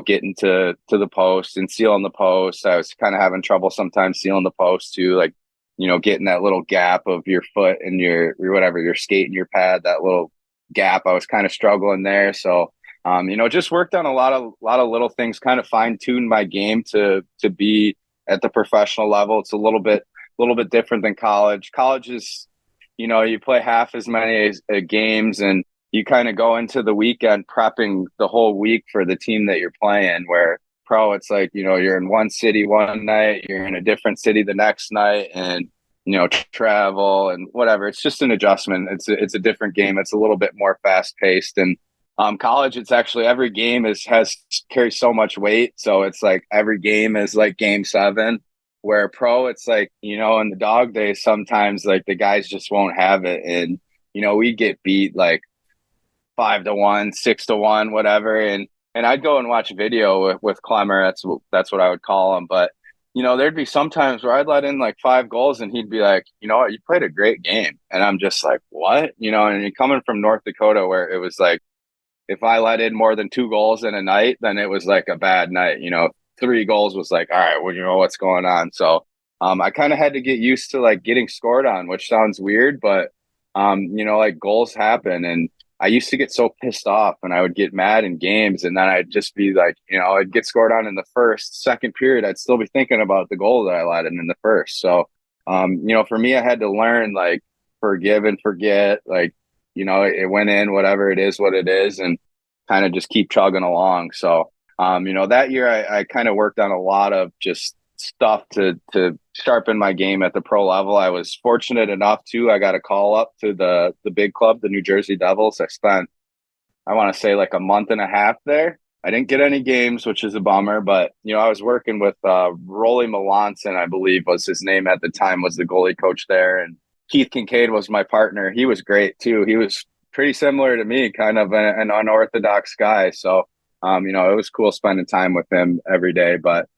[SPEAKER 5] getting to the post and sealing the post. I was kind of having trouble sometimes sealing the post too, like, getting that little gap of your foot and your whatever, your skate and your pad, that little gap. I was kind of struggling there. So, just worked on a lot of little things, kind of fine tuned my game to be at the professional level. It's a little bit different than college. College is, you play half as many games and you kind of go into the weekend prepping the whole week for the team that you're playing, where pro, it's like, you're in one city one night, you're in a different city the next night, and, travel and whatever. It's just an adjustment. It's a different game. It's a little bit more fast paced. And college, it's actually every game carries so much weight. So it's like every game is like game 7, where pro, it's like, in the dog days, sometimes like the guys just won't have it. And, we get beat like 5-1, 6-1, whatever. And I'd go and watch video with Clemmer. That's what I would call him. But, there'd be some times where I'd let in like 5 goals and he'd be like, you know what, you played a great game. And I'm just like, what? And coming from North Dakota, where it was like, if I let in more than 2 goals in a night, then it was like a bad night. 3 goals was like, all right, well, what's going on. So I kind of had to get used to like getting scored on, which sounds weird, but like goals happen. And I used to get so pissed off and I would get mad in games, and then I'd just be like, I'd get scored on in the second period. I'd still be thinking about the goal that I let in the first. So, for me, I had to learn like forgive and forget, like, it went in, whatever it is, what it is, and kind of just keep chugging along. So, that year I kind of worked on a lot of just stuff to sharpen my game at the pro level. I was fortunate enough too. I got a call up to the big club, the New Jersey Devils. I spent, I want to say like a month and a half there. I didn't get any games, which is a bummer, but I was working with Rolly Melanson, I believe was his name at the time, was the goalie coach there. And Keith Kincaid was my partner. He was great too. He was pretty similar to me, kind of an unorthodox guy. So, it was cool spending time with him every day. But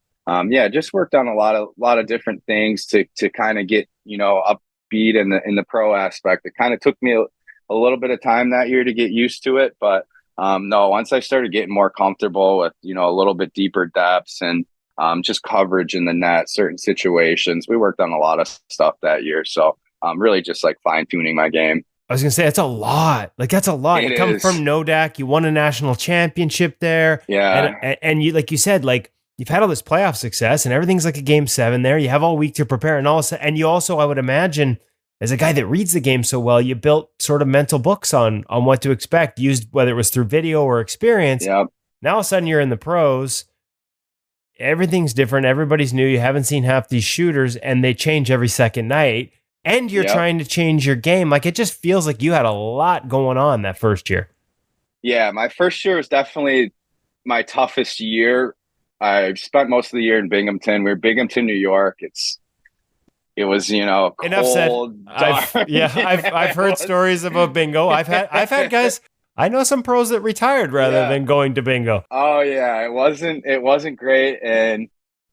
[SPEAKER 5] just worked on a lot of different things to kind of get, upbeat in the pro aspect. It kind of took me a little bit of time that year to get used to it, but no, once I started getting more comfortable with, a little bit deeper depths and just coverage in the net, certain situations, we worked on a lot of stuff that year. So really just like fine tuning my game.
[SPEAKER 3] I was going to say, that's a lot. Like, that's a lot. You come from Nodak, you won a national championship there.
[SPEAKER 5] Yeah.
[SPEAKER 3] And you, like you said, like, you've had all this playoff success and everything's like a game 7 there. You have all week to prepare and you also, I would imagine, as a guy that reads the game so well, you built sort of mental books on what to expect, used whether it was through video or experience.
[SPEAKER 5] Yep.
[SPEAKER 3] Now all of a sudden you're in the pros. Everything's different. Everybody's new. You haven't seen half these shooters and they change every second night. And you're trying to change your game. Like, it just feels like you had a lot going on that first year.
[SPEAKER 5] Yeah, my first year was definitely my toughest year. I spent most of the year in Binghamton. We're Binghamton, New York. It was, cold.
[SPEAKER 3] Enough said. I've heard stories about bingo. I've had guys. I know some pros that retired rather than going to bingo.
[SPEAKER 5] Oh yeah, it wasn't great. And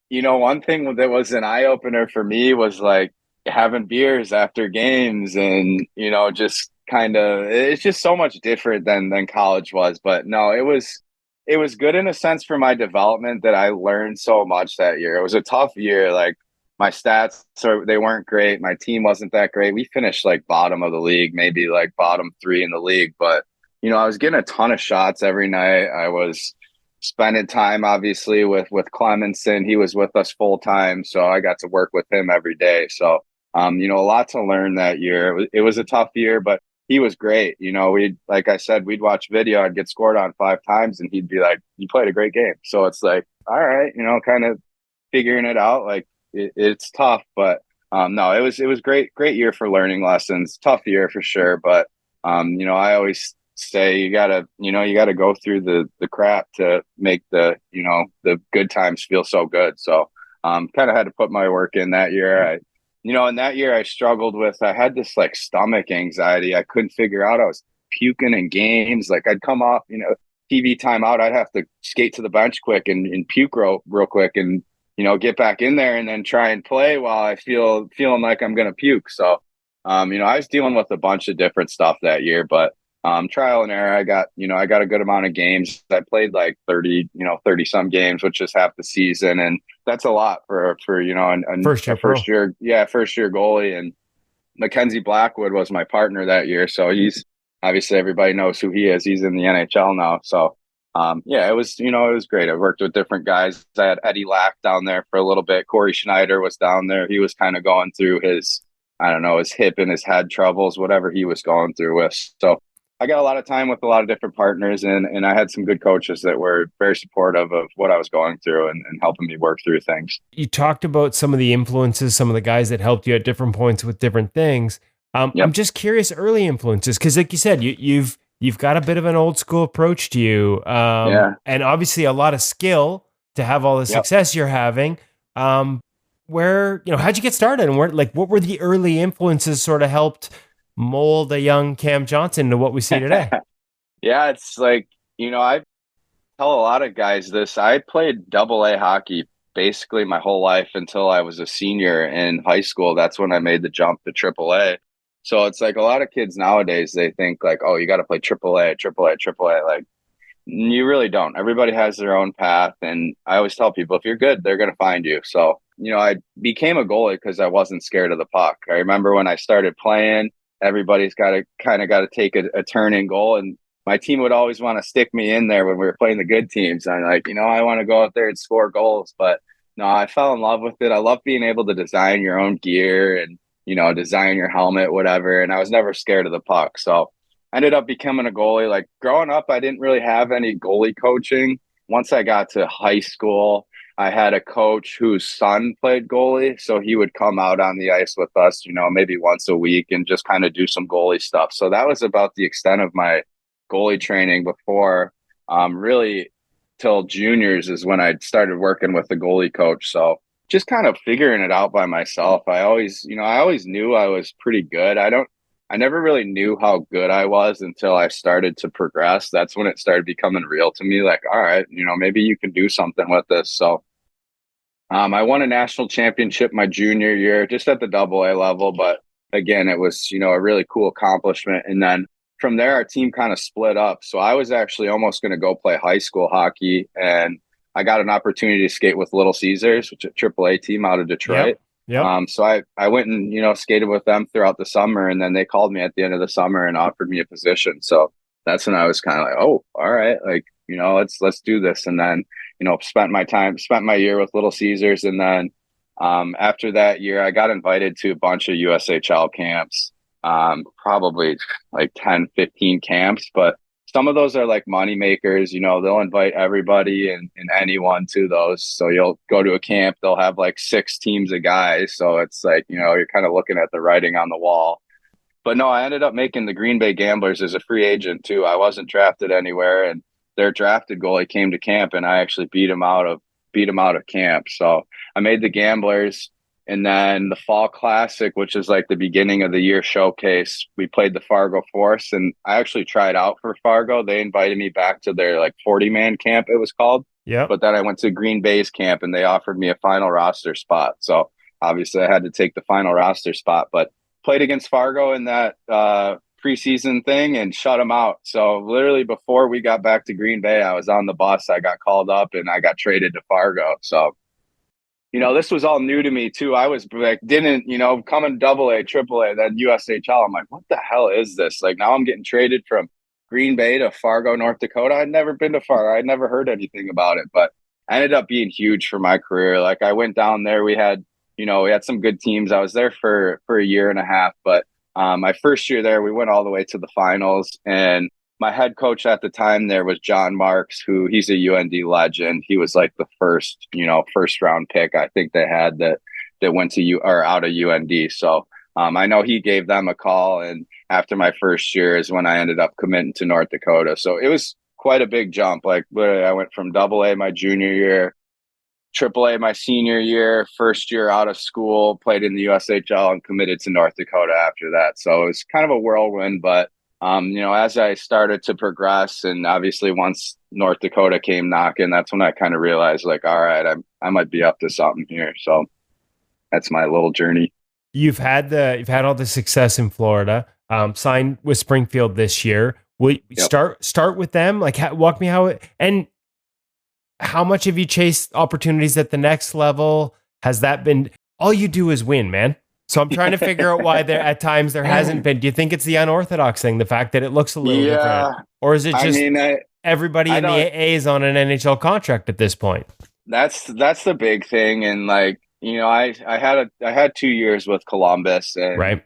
[SPEAKER 5] one thing that was an eye opener for me was like having beers after games, and just kind of, it's just so much different than college was. But no, it was good in a sense for my development that I learned so much that year. It was a tough year. Like, my stats, they weren't great. My team wasn't that great. We finished like bottom of the league, maybe like bottom 3 in the league. But, I was getting a ton of shots every night. I was spending time, obviously, with Clemenson. He was with us full time. So I got to work with him every day. So, a lot to learn that year. It was a tough year, but he was great. Like I said, we'd watch video. I'd get scored on 5 times and he'd be like, "You played a great game." So it's like, all right, kind of figuring it out. Like, it's tough, but no, it was great year for learning lessons. Tough year for sure, but I always say you gotta go through the crap to make the good times feel so good. So kind of had to put my work in that year. In that year I struggled with, I had this like stomach anxiety. I couldn't figure out, I was puking in games. Like, I'd come off TV timeout, I'd have to skate to the bench quick and puke real quick and get back in there and then try and play while I feeling like I'm going to puke. So, I was dealing with a bunch of different stuff that year, but trial and error. I got a good amount of games. I played like 30 some games, which is half the season. And that's a lot for
[SPEAKER 3] first year
[SPEAKER 5] goalie. And Mackenzie Blackwood was my partner that year. So he's obviously, everybody knows who he is. He's in the NHL now. So, it was great. I worked with different guys. I had Eddie Lack down there for a little bit. Corey Schneider was down there. He was kind of going through his hip and his head troubles, whatever he was going through with. So I got a lot of time with a lot of different partners, and I had some good coaches that were very supportive of what I was going through and helping me work through things.
[SPEAKER 3] You talked about some of the influences, some of the guys that helped you at different points with different things.
[SPEAKER 5] Yep.
[SPEAKER 3] I'm just curious, early influences, because like you said, you've got a bit of an old school approach to you, and obviously a lot of skill to have all the success you're having. Where how'd you get started, and what were the early influences sort of helped mold a young Cam Johnson to what we see today?
[SPEAKER 5] Yeah, it's like, I tell a lot of guys this. I played AA hockey basically my whole life until I was a senior in high school. That's when I made the jump to AAA. So it's like a lot of kids nowadays, they think like, oh, you got to play AAA. Like, you really don't. Everybody has their own path. And I always tell people, if you're good, they're going to find you. So, I became a goalie because I wasn't scared of the puck. I remember when I started playing, everybody's got to take a turn in goal. And my team would always want to stick me in there when we were playing the good teams. I'm like, I want to go out there and score goals. But no, I fell in love with it. I love being able to design your own gear and, design your helmet, whatever. And I was never scared of the puck. So I ended up becoming a goalie. Like, growing up, I didn't really have any goalie coaching. Once I got to high school, I had a coach whose son played goalie. So he would come out on the ice with us, maybe once a week and just kind of do some goalie stuff. So that was about the extent of my goalie training before really till juniors is when I started working with the goalie coach. So just kind of figuring it out by myself. I always knew I was pretty good. I never really knew how good I was until I started to progress. That's when it started becoming real to me. Like, all right, maybe you can do something with this. So I won a national championship my junior year, just at the AA level. But again, it was, a really cool accomplishment. And then from there, our team kind of split up. So I was actually almost going to go play high school hockey, and I got an opportunity to skate with Little Caesars, which is a AAA team out of Detroit.
[SPEAKER 3] Yep.
[SPEAKER 5] So I went and, skated with them throughout the summer, and then they called me at the end of the summer and offered me a position. So that's when I was kind of like, oh, all right, like, let's do this. And then, spent my year with Little Caesars. And then after that year, I got invited to a bunch of USHL camps, probably like 10, 15 camps, but some of those are like money makers. They'll invite everybody and anyone to those. So you'll go to a camp, they'll have like 6 teams of guys. So it's like, you're kind of looking at the writing on the wall. But no, I ended up making the Green Bay Gamblers as a free agent too. I wasn't drafted anywhere, and their drafted goalie came to camp, and I actually beat him out of camp. So I made the Gamblers. And then the Fall Classic, which is like the beginning of the year showcase, we played the Fargo Force, and I actually tried out for Fargo. They invited me back to their like 40-man camp, it was called.
[SPEAKER 3] Yeah.
[SPEAKER 5] But then I went to Green Bay's camp, and they offered me a final roster spot. So obviously I had to take the final roster spot, but played against Fargo in that preseason thing and shut them out. So literally before we got back to Green Bay, I was on the bus. I got called up and I got traded to Fargo. So this was all new to me too. I was like, coming AA, AAA, then USHL. I'm like, what the hell is this? Like now I'm getting traded from Green Bay to Fargo, North Dakota. I'd never been to Fargo. I'd never heard anything about it, but I ended up being huge for my career. Like I went down there. We had some good teams. I was there for a year and a half, but my first year there, we went all the way to the finals, and my head coach at the time there was John Marks, he's a UND legend. He was like the first round pick I think they had that went to out of UND. So I know he gave them a call, and after my first year is when I ended up committing to North Dakota. So it was quite a big jump. Like literally, I went from AA my junior year, AAA my senior year, first year out of school, played in the USHL, and committed to North Dakota after that. So it was kind of a whirlwind, but as I started to progress, and obviously once North Dakota came knocking, that's when I kind of realized, like, all right, I might be up to something here. So that's my little journey.
[SPEAKER 3] You've had all the success in Florida. Signed with Springfield this year. Will you start with them? Like, walk me and how much have you chased opportunities at the next level? Has that been all you do is win, man? So I'm trying to figure out why at times there hasn't been. Do you think it's the unorthodox thing, the fact that it looks a little different? Or is it just everybody in the AA is on an NHL contract at this point?
[SPEAKER 5] That's the big thing. And like, I had 2 years with Columbus, and
[SPEAKER 3] right.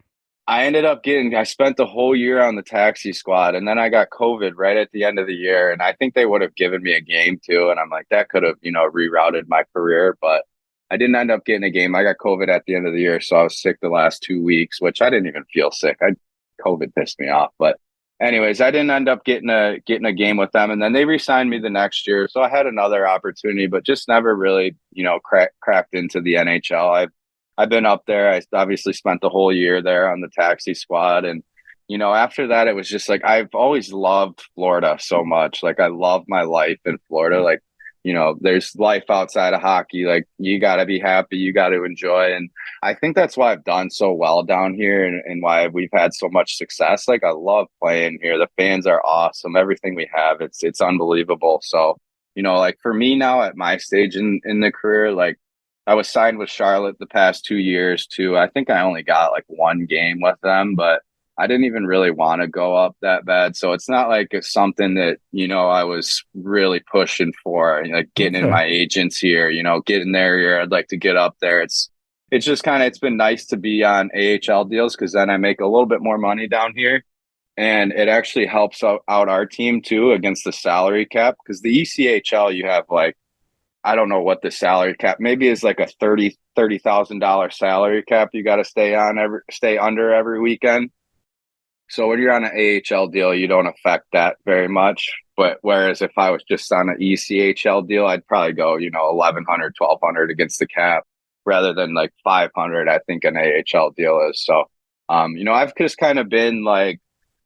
[SPEAKER 5] I spent the whole year on the taxi squad, and then I got COVID right at the end of the year. And I think they would have given me a game too. And I'm like, that could have, rerouted my career, but I didn't end up getting a game. I got COVID at the end of the year, so I was sick the last 2 weeks, which I didn't even feel sick. COVID pissed me off. But anyways, I didn't end up getting a game with them. And then they re-signed me the next year. So I had another opportunity, but just never really, cracked into the NHL. I've been up there. I obviously spent the whole year there on the taxi squad. And, after that, it was just like, I've always loved Florida so much. Like I love my life in Florida. Like, there's life outside of hockey. Like you got to be happy. You got to enjoy. And I think that's why I've done so well down here, and why we've had so much success. Like I love playing here. The fans are awesome. Everything we have, it's unbelievable. So, like for me now at my stage in the career, like I was signed with Charlotte the past 2 years too. I think I only got like one game with them, but I didn't even really want to go up that bad. So it's not like it's something that, I was really pushing for, like getting in my agents here, getting there here. I'd like to get up there. It's just it's been nice to be on AHL deals, because then I make a little bit more money down here. And it actually helps out our team too against the salary cap, because the ECHL, you have like, I don't know what the salary cap maybe is, like a $30,000 salary cap you got to stay under every weekend. So when you're on an AHL deal, you don't affect that very much. But whereas if I was just on an ECHL deal, I'd probably go, 1,100, 1,200 against the cap rather than like 500, I think an AHL deal is. So, I've just kind of been like,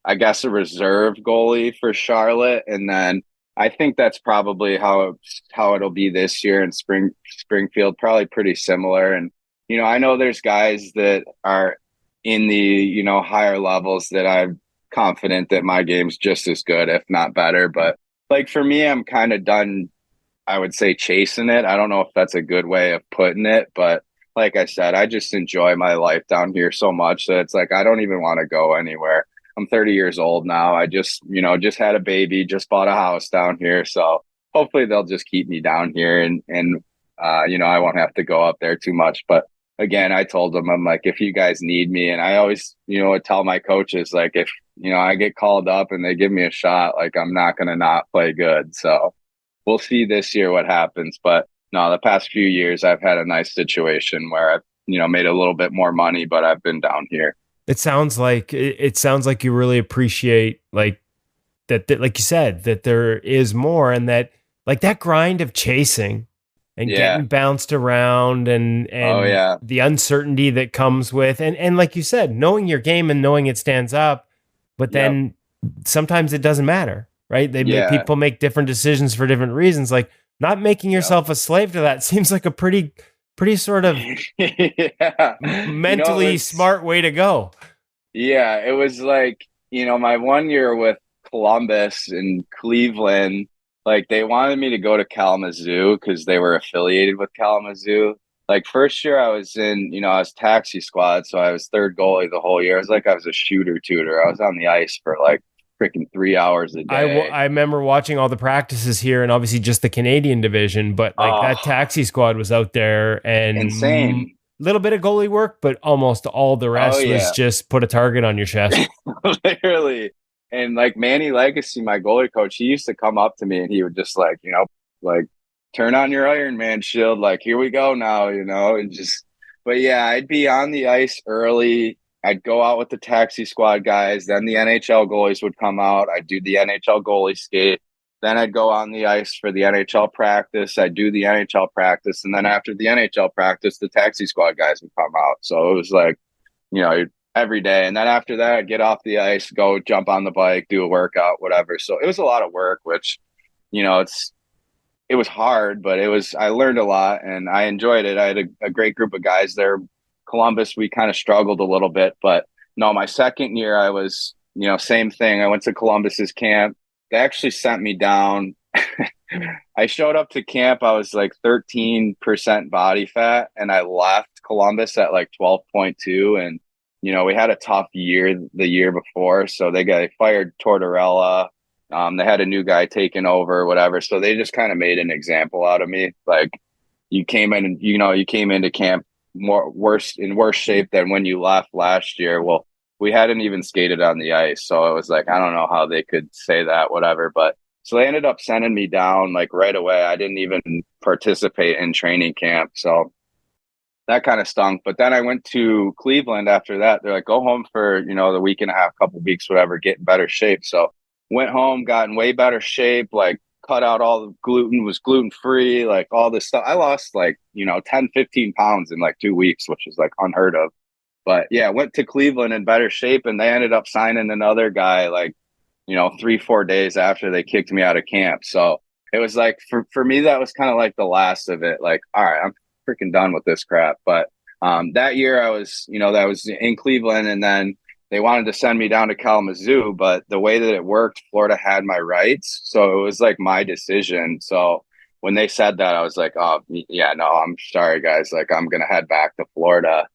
[SPEAKER 5] I guess, a reserve goalie for Charlotte. And then I think that's probably how it'll be this year in Springfield, probably pretty similar. And, I know there's guys that are in the, higher levels that I'm confident that my game's just as good, if not better. But like for me, I'm kind of done, I would say, chasing it. I don't know if that's a good way of putting it, but like I said, I just enjoy my life down here so much that it's like I don't even want to go anywhere. I'm 30 years old now. I just, just had a baby, just bought a house down here. So hopefully they'll just keep me down here and I won't have to go up there too much. But again, I told them, I'm like, if you guys need me, and I always, would tell my coaches, like, if, I get called up and they give me a shot, like, I'm not going to not play good. So we'll see this year what happens. But no, the past few years, I've had a nice situation where I've, made a little bit more money, but I've been down here.
[SPEAKER 3] It sounds like you really appreciate like that, like you said, that there is more, and that like that grind of chasing and getting bounced around and the uncertainty that comes with, and like you said, knowing your game and knowing it stands up, but then sometimes it doesn't matter, right? People make different decisions for different reasons. Like not making yourself a slave to that seems like a pretty sort of mentally smart way to go.
[SPEAKER 5] Yeah, it was like, my 1 year with Columbus and Cleveland, like they wanted me to go to Kalamazoo because they were affiliated with Kalamazoo. Like first year I was in, I was taxi squad, so I was third goalie the whole year. It was like I was a shooter tutor. I was on the ice for like freaking 3 hours a day.
[SPEAKER 3] I remember watching all the practices here, and obviously just the Canadian division, but like that taxi squad was out there and
[SPEAKER 5] insane.
[SPEAKER 3] Little bit of goalie work, but almost all the rest was just put a target on your chest.
[SPEAKER 5] Literally. And like Manny Legacy, my goalie coach, he used to come up to me and he would just like, like turn on your Iron Man shield. Like, here we go now, and just, but yeah, I'd be on the ice early. I'd go out with the taxi squad guys. Then the NHL goalies would come out. I'd do the NHL goalie skate. Then I'd go on the ice for the NHL practice. I'd do the NHL practice. And then after the NHL practice, the taxi squad guys would come out. So it was like, every day. And then after that, I'd get off the ice, go jump on the bike, do a workout, whatever. So it was a lot of work, which, it was hard, but I learned a lot and I enjoyed it. I had a great group of guys there. Columbus, we kind of struggled a little bit, but no, my second year I was, same thing. I went to Columbus's camp. They actually sent me down. I showed up to camp. I was like 13% body fat and I left Columbus at like 12.2. And, we had a tough year the year before. So they fired Tortorella. They had a new guy taking over, whatever. So they just kind of made an example out of me. Like you came in, you came into camp in worse shape than when you left last year. Well, we hadn't even skated on the ice. So it was like, I don't know how they could say that, whatever. But so they ended up sending me down like right away. I didn't even participate in training camp. So that kind of stunk. But then I went to Cleveland after that. They're like, go home for, the week and a half, couple weeks, whatever, get in better shape. So went home, got in way better shape, like cut out all the gluten, was gluten free, like all this stuff. I lost like, 10, 15 pounds in like 2 weeks, which is like unheard of. But yeah, went to Cleveland in better shape and they ended up signing another guy like, 3-4 days after they kicked me out of camp. So it was like, for me, that was kind of like the last of it. Like, all right, I'm freaking done with this crap. But that year I was, that was in Cleveland and then they wanted to send me down to Kalamazoo, but the way that it worked, Florida had my rights. So it was like my decision. So when they said that, I was like, oh, yeah, no, I'm sorry, guys. Like, I'm going to head back to Florida.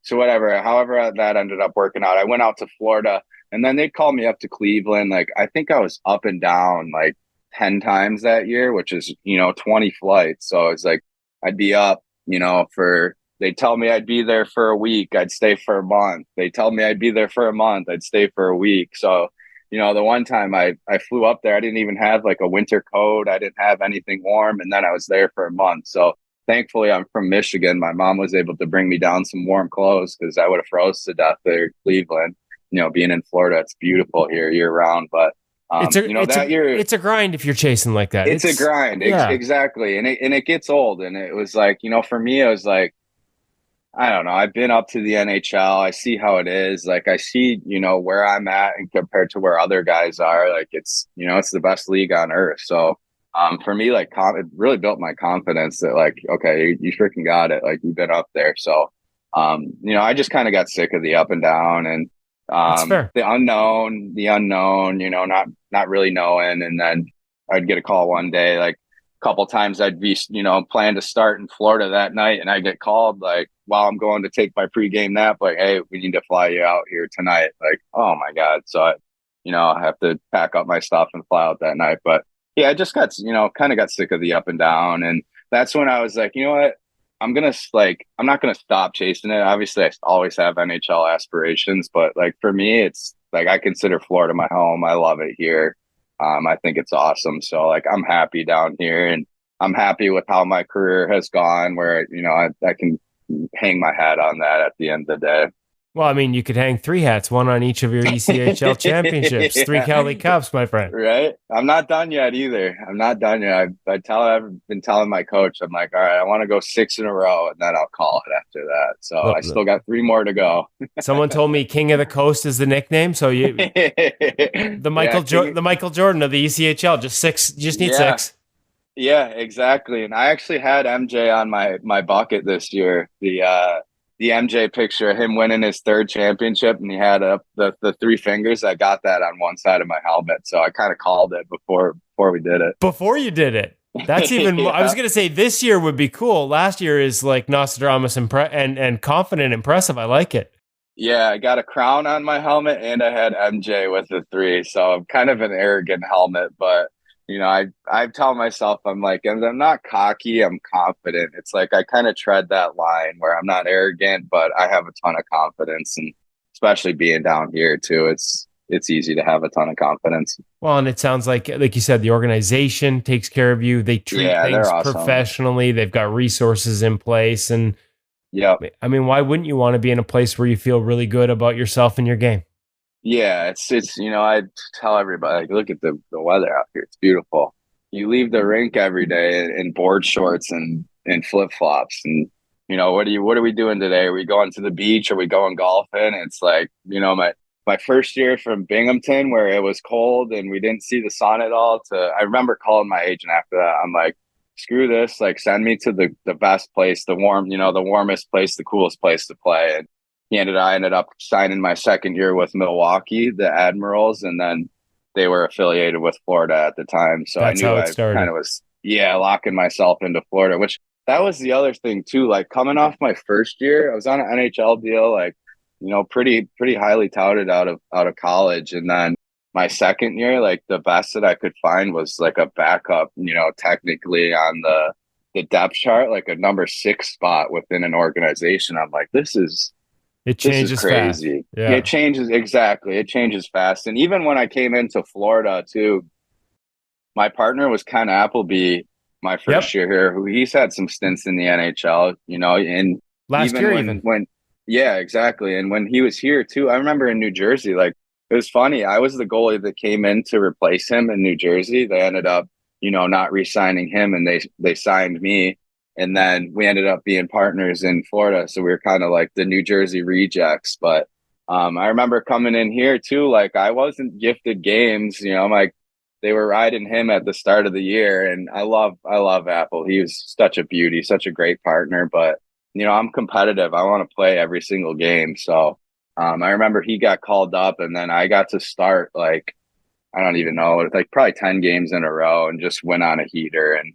[SPEAKER 5] So whatever, however that ended up working out, I went out to Florida and then they called me up to Cleveland. Like, I think I was up and down like 10 times that year, which is, 20 flights. So it's like, I'd be up, they tell me I'd be there for a week, I'd stay for a month. They tell me I'd be there for a month, I'd stay for a week. So, the one time I flew up there, I didn't even have like a winter coat. I didn't have anything warm. And then I was there for a month. So thankfully I'm from Michigan. My mom was able to bring me down some warm clothes because I would have froze to death there in Cleveland. Being in Florida, it's beautiful here year round. But That year,
[SPEAKER 3] it's a grind if you're chasing like that.
[SPEAKER 5] It's a grind.
[SPEAKER 3] Yeah.
[SPEAKER 5] Exactly. And it gets old. And it was like, for me, it was like, I don't know. I've been up to the NHL. I see how it is. Like I see, where I'm at and compared to where other guys are. Like it's the best league on earth. So for me, like it really built my confidence that like, okay, you freaking got it. Like you've been up there. So I just kind of got sick of the up and down and
[SPEAKER 3] That's fair.
[SPEAKER 5] the unknown, not really knowing. And then I'd get a call one day, like a couple times I'd be, plan to start in Florida that night. And I get called like while I'm going to take my pregame nap, like, hey, we need to fly you out here tonight. Like, oh my God. So I have to pack up my stuff and fly out that night. But yeah, I just got, kind of got sick of the up and down. And that's when I was like, you know what? I'm not going to stop chasing it. Obviously, I always have NHL aspirations, but like for me, it's like I consider Florida my home. I love it here. I think it's awesome. So like I'm happy down here, and I'm happy with how my career has gone. Where I can hang my hat on that at the end of the day.
[SPEAKER 3] Well, I mean, you could hang 3 hats, one on each of your ECHL championships,
[SPEAKER 5] Yeah.
[SPEAKER 3] 3 Kelly Cups, my friend.
[SPEAKER 5] Right. I'm not done yet either. I'm not done yet. I've been telling my coach, I'm like, all right, I want to go 6 in a row and then I'll call it after that. So I still got 3 more to go.
[SPEAKER 3] Someone told me King of the Coast is the nickname. So the Michael Jordan of the ECHL, just need 6.
[SPEAKER 5] Yeah, exactly. And I actually had MJ on my bucket this year. The MJ picture of him winning his 3rd championship, and he had the 3 fingers. I got that on one side of my helmet, so I kind of called it before we did it.
[SPEAKER 3] Before you did it, that's even. Yeah. I was gonna say this year would be cool. Last year is like Nostradamus and confident, impressive. I like it.
[SPEAKER 5] Yeah, I got a crown on my helmet, and I had MJ with the 3, so I'm kind of an arrogant helmet, but. I tell myself, I'm like, and I'm not cocky, I'm confident. It's like I kind of tread that line where I'm not arrogant, but I have a ton of confidence. And especially being down here too, it's easy to have a ton of confidence.
[SPEAKER 3] Well, and it sounds like you said, the organization takes care of you. They treat things awesome. Professionally. They've got resources in place. And
[SPEAKER 5] yeah,
[SPEAKER 3] I mean, why wouldn't you want to be in a place where you feel really good about yourself and your game?
[SPEAKER 5] Yeah, it's I tell everybody, like, look at the weather out here. It's beautiful. You leave the rink every day in board shorts and flip flops, and what are we doing today? Are we going to the beach? Are we going golfing? It's like my first year from Binghamton where it was cold and we didn't see the sun at all. I remember calling my agent after that. I'm like, screw this, like send me to the best place, the warmest place, the coolest place to play. And I ended up signing my 2nd year with Milwaukee, the Admirals, and then they were affiliated with Florida at the time. So
[SPEAKER 3] that's
[SPEAKER 5] I knew
[SPEAKER 3] I kind
[SPEAKER 5] of was, locking myself into Florida, which that was the other thing too. Like coming off my first year, I was on an NHL deal, like, pretty highly touted out of college. And then my 2nd year, like the best that I could find was like a backup, technically on the depth chart, like a number 6 spot within an organization. I'm like,
[SPEAKER 3] it changes
[SPEAKER 5] this is crazy.
[SPEAKER 3] Fast. Yeah.
[SPEAKER 5] It changes. Exactly. It changes fast. And even when I came into Florida too, my partner was Ken Appleby my first year here, who he's had some stints in the NHL, and
[SPEAKER 3] last year
[SPEAKER 5] when yeah, exactly. And when he was here too, I remember in New Jersey, like it was funny. I was the goalie that came in to replace him in New Jersey. They ended up, not re-signing him, and they signed me. And then we ended up being partners in Florida. So we were kind of like the New Jersey rejects. But I remember coming in here too, like I wasn't gifted games, I'm like, they were riding him at the start of the year. And I love Apple. He was such a beauty, such a great partner. But, I'm competitive. I want to play every single game. So I remember he got called up, and then I got to start like, I don't even know, like probably 10 games in a row, and just went on a heater and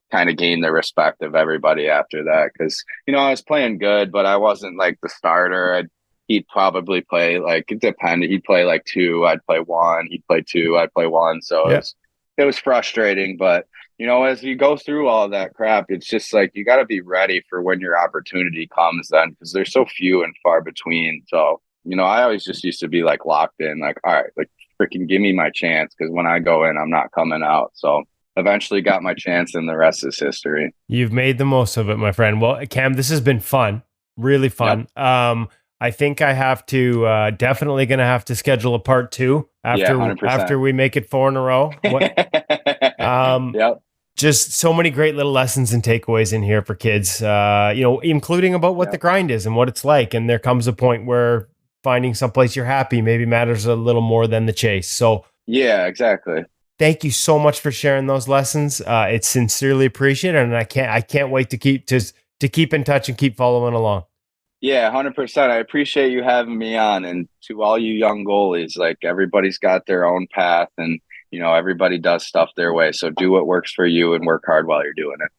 [SPEAKER 5] kind of gained the respect of everybody after that. Because, I was playing good, but I wasn't like the starter. He'd probably play like, it depended. He'd play like 2, I'd play 1. He'd play 2, I'd play 1. So it was frustrating. But, as you go through all that crap, it's just like, you got to be ready for when your opportunity comes then, because there's so few and far between. So, I always just used to be like locked in, like, all right, like freaking give me my chance. Because when I go in, I'm not coming out. So eventually got my chance, and the rest is history.
[SPEAKER 3] You've made the most of it, my friend. Well, Cam, this has been fun, really fun. Yep. I think I have to definitely going to have to schedule a part 2
[SPEAKER 5] Yeah, 100%.
[SPEAKER 3] after we make it 4 in a row.
[SPEAKER 5] Yep.
[SPEAKER 3] Just so many great little lessons and takeaways in here for kids, including about what the grind is and what it's like. And there comes a point where finding someplace you're happy maybe matters a little more than the chase. So
[SPEAKER 5] yeah, exactly.
[SPEAKER 3] thank you so much for sharing those lessons. It's sincerely appreciated, and I can't wait to keep in touch and keep following along.
[SPEAKER 5] Yeah, 100%. I appreciate you having me on. And to all you young goalies, like everybody's got their own path, and everybody does stuff their way. So do what works for you and work hard while you're doing it.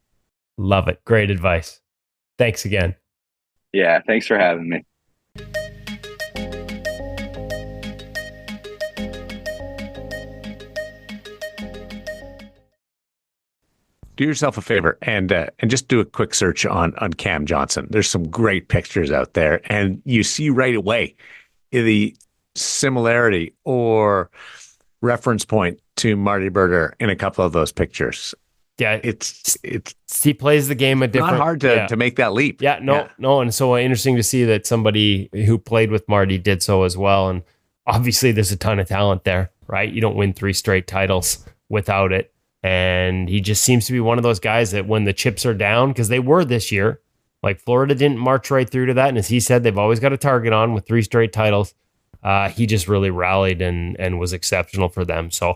[SPEAKER 3] Love it. Great advice. Thanks again.
[SPEAKER 5] Yeah, thanks for having me.
[SPEAKER 1] Do yourself a favor and just do a quick search on Cam Johnson. There's some great pictures out there, and you see right away the similarity or reference point to Marty Berger in a couple of those pictures.
[SPEAKER 3] Yeah,
[SPEAKER 1] it's
[SPEAKER 3] he plays the game a different.
[SPEAKER 1] Not hard to make that leap.
[SPEAKER 3] Yeah, no, and so interesting to see that somebody who played with Marty did so as well. And obviously, there's a ton of talent there, right? You don't win 3 straight titles without it. And he just seems to be one of those guys that when the chips are down, because they were this year, like Florida didn't march right through to that. And as he said, they've always got a target on with 3 straight titles. He just really rallied and was exceptional for them. So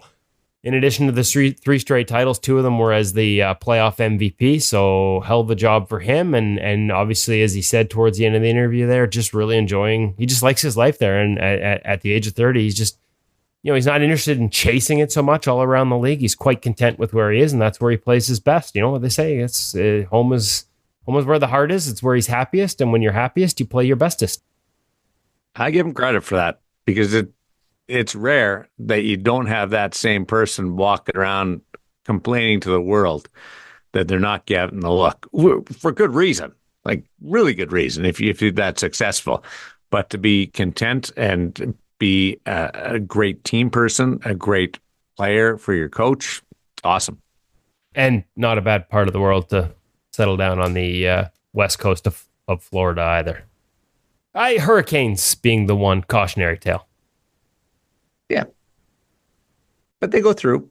[SPEAKER 3] in addition to the 3 straight titles, 2 of them were as the playoff MVP. So hell of a job for him. And obviously, as he said towards the end of the interview there, just really enjoying, he just likes his life there. And at the age of 30, he's just, he's not interested in chasing it so much all around the league. He's quite content with where he is, and that's where he plays his best. You know what they say? It's home is where the heart is. It's where he's happiest, and when you're happiest, you play your bestest.
[SPEAKER 1] I give him credit for that because it's rare that you don't have that same person walking around complaining to the world that they're not getting the look for good reason, like really good reason. If you're that successful, but to be content and be a great team person, a great player for your coach. Awesome.
[SPEAKER 3] And not a bad part of the world to settle down on the west coast of Florida either. Hurricanes being the one cautionary tale.
[SPEAKER 1] Yeah. But they go through.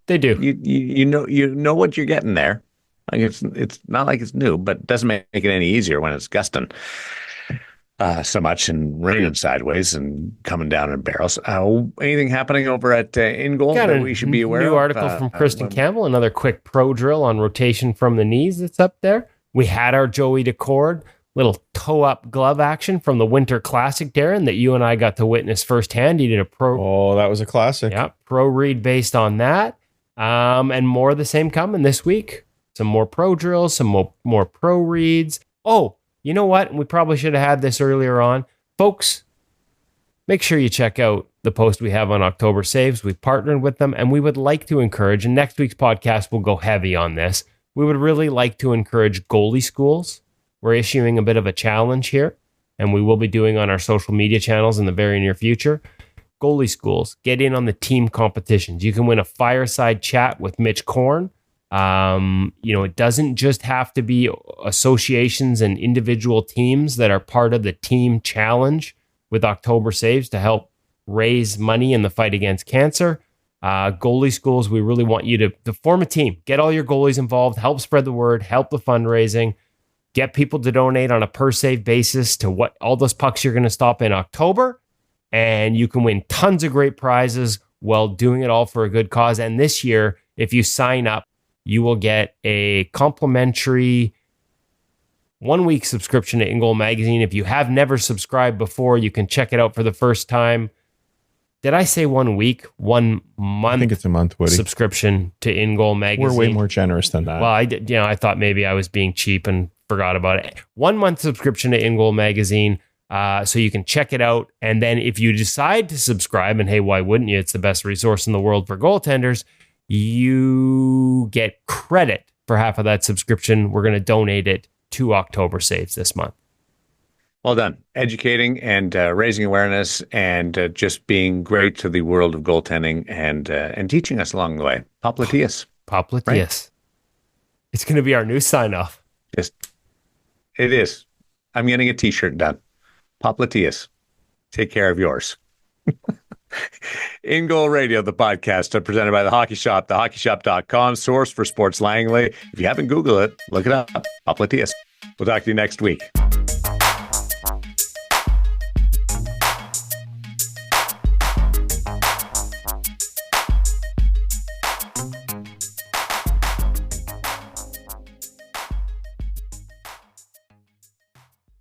[SPEAKER 3] They do.
[SPEAKER 1] You know what you're getting there. Like it's not like it's new, but it doesn't make it any easier when it's gusting so much and raining sideways and coming down in barrels. Anything happening over at InGoal that we should be aware of?
[SPEAKER 3] New article from Kristen Campbell, another quick pro drill on rotation from the knees that's up there. We had our Joey Decord, little toe-up glove action from the Winter Classic, Darren, that you and I got to witness firsthand. He did a pro...
[SPEAKER 2] Oh, that was a classic.
[SPEAKER 3] Yeah, pro read based on that. And more of the same coming this week. Some more pro drills, some more pro reads. Oh, you know what? We probably should have had this earlier on. Folks, make sure you check out the post we have on October Saves. We've partnered with them, and we would like to encourage, and next week's podcast will go heavy on this, we would really like to encourage goalie schools. We're issuing a bit of a challenge here, and we will be doing on our social media channels in the very near future. Goalie schools, get in on the team competitions. You can win a fireside chat with Mitch Korn. It doesn't just have to be associations and individual teams that are part of the team challenge with October Saves to help raise money in the fight against cancer. Goalie schools, we really want you to form a team, get all your goalies involved, help spread the word, help the fundraising, get people to donate on a per save basis to what all those pucks you're going to stop in October. And you can win tons of great prizes while doing it all for a good cause. And this year, if you sign up, you will get a complimentary 1-week subscription to InGoal Magazine. If you have never subscribed before, you can check it out for the first time. Did I say 1 week? 1 month?
[SPEAKER 2] I think it's a month, Woody.
[SPEAKER 3] Subscription to InGoal Magazine.
[SPEAKER 2] We're way more generous than that.
[SPEAKER 3] Well, I thought maybe I was being cheap and forgot about it. 1 month subscription to InGoal Magazine. So you can check it out. And then if you decide to subscribe, and hey, why wouldn't you? It's the best resource in the world for goaltenders. You get credit for half of that subscription. We're going to donate it to October Saves this month.
[SPEAKER 1] Well done. Educating and raising awareness and just being great to the world of goaltending and teaching us along the way. Popliteus.
[SPEAKER 3] Popliteus.
[SPEAKER 1] Right?
[SPEAKER 3] It's going to be our new sign-off.
[SPEAKER 1] It is. I'm getting a t-shirt done. Popliteus. Take care of yours. In Goal Radio, the podcast presented by The Hockey Shop, thehockeyshop.com, source for sports Langley. If you haven't Googled it, look it up. Popliteus. We'll talk to you next week.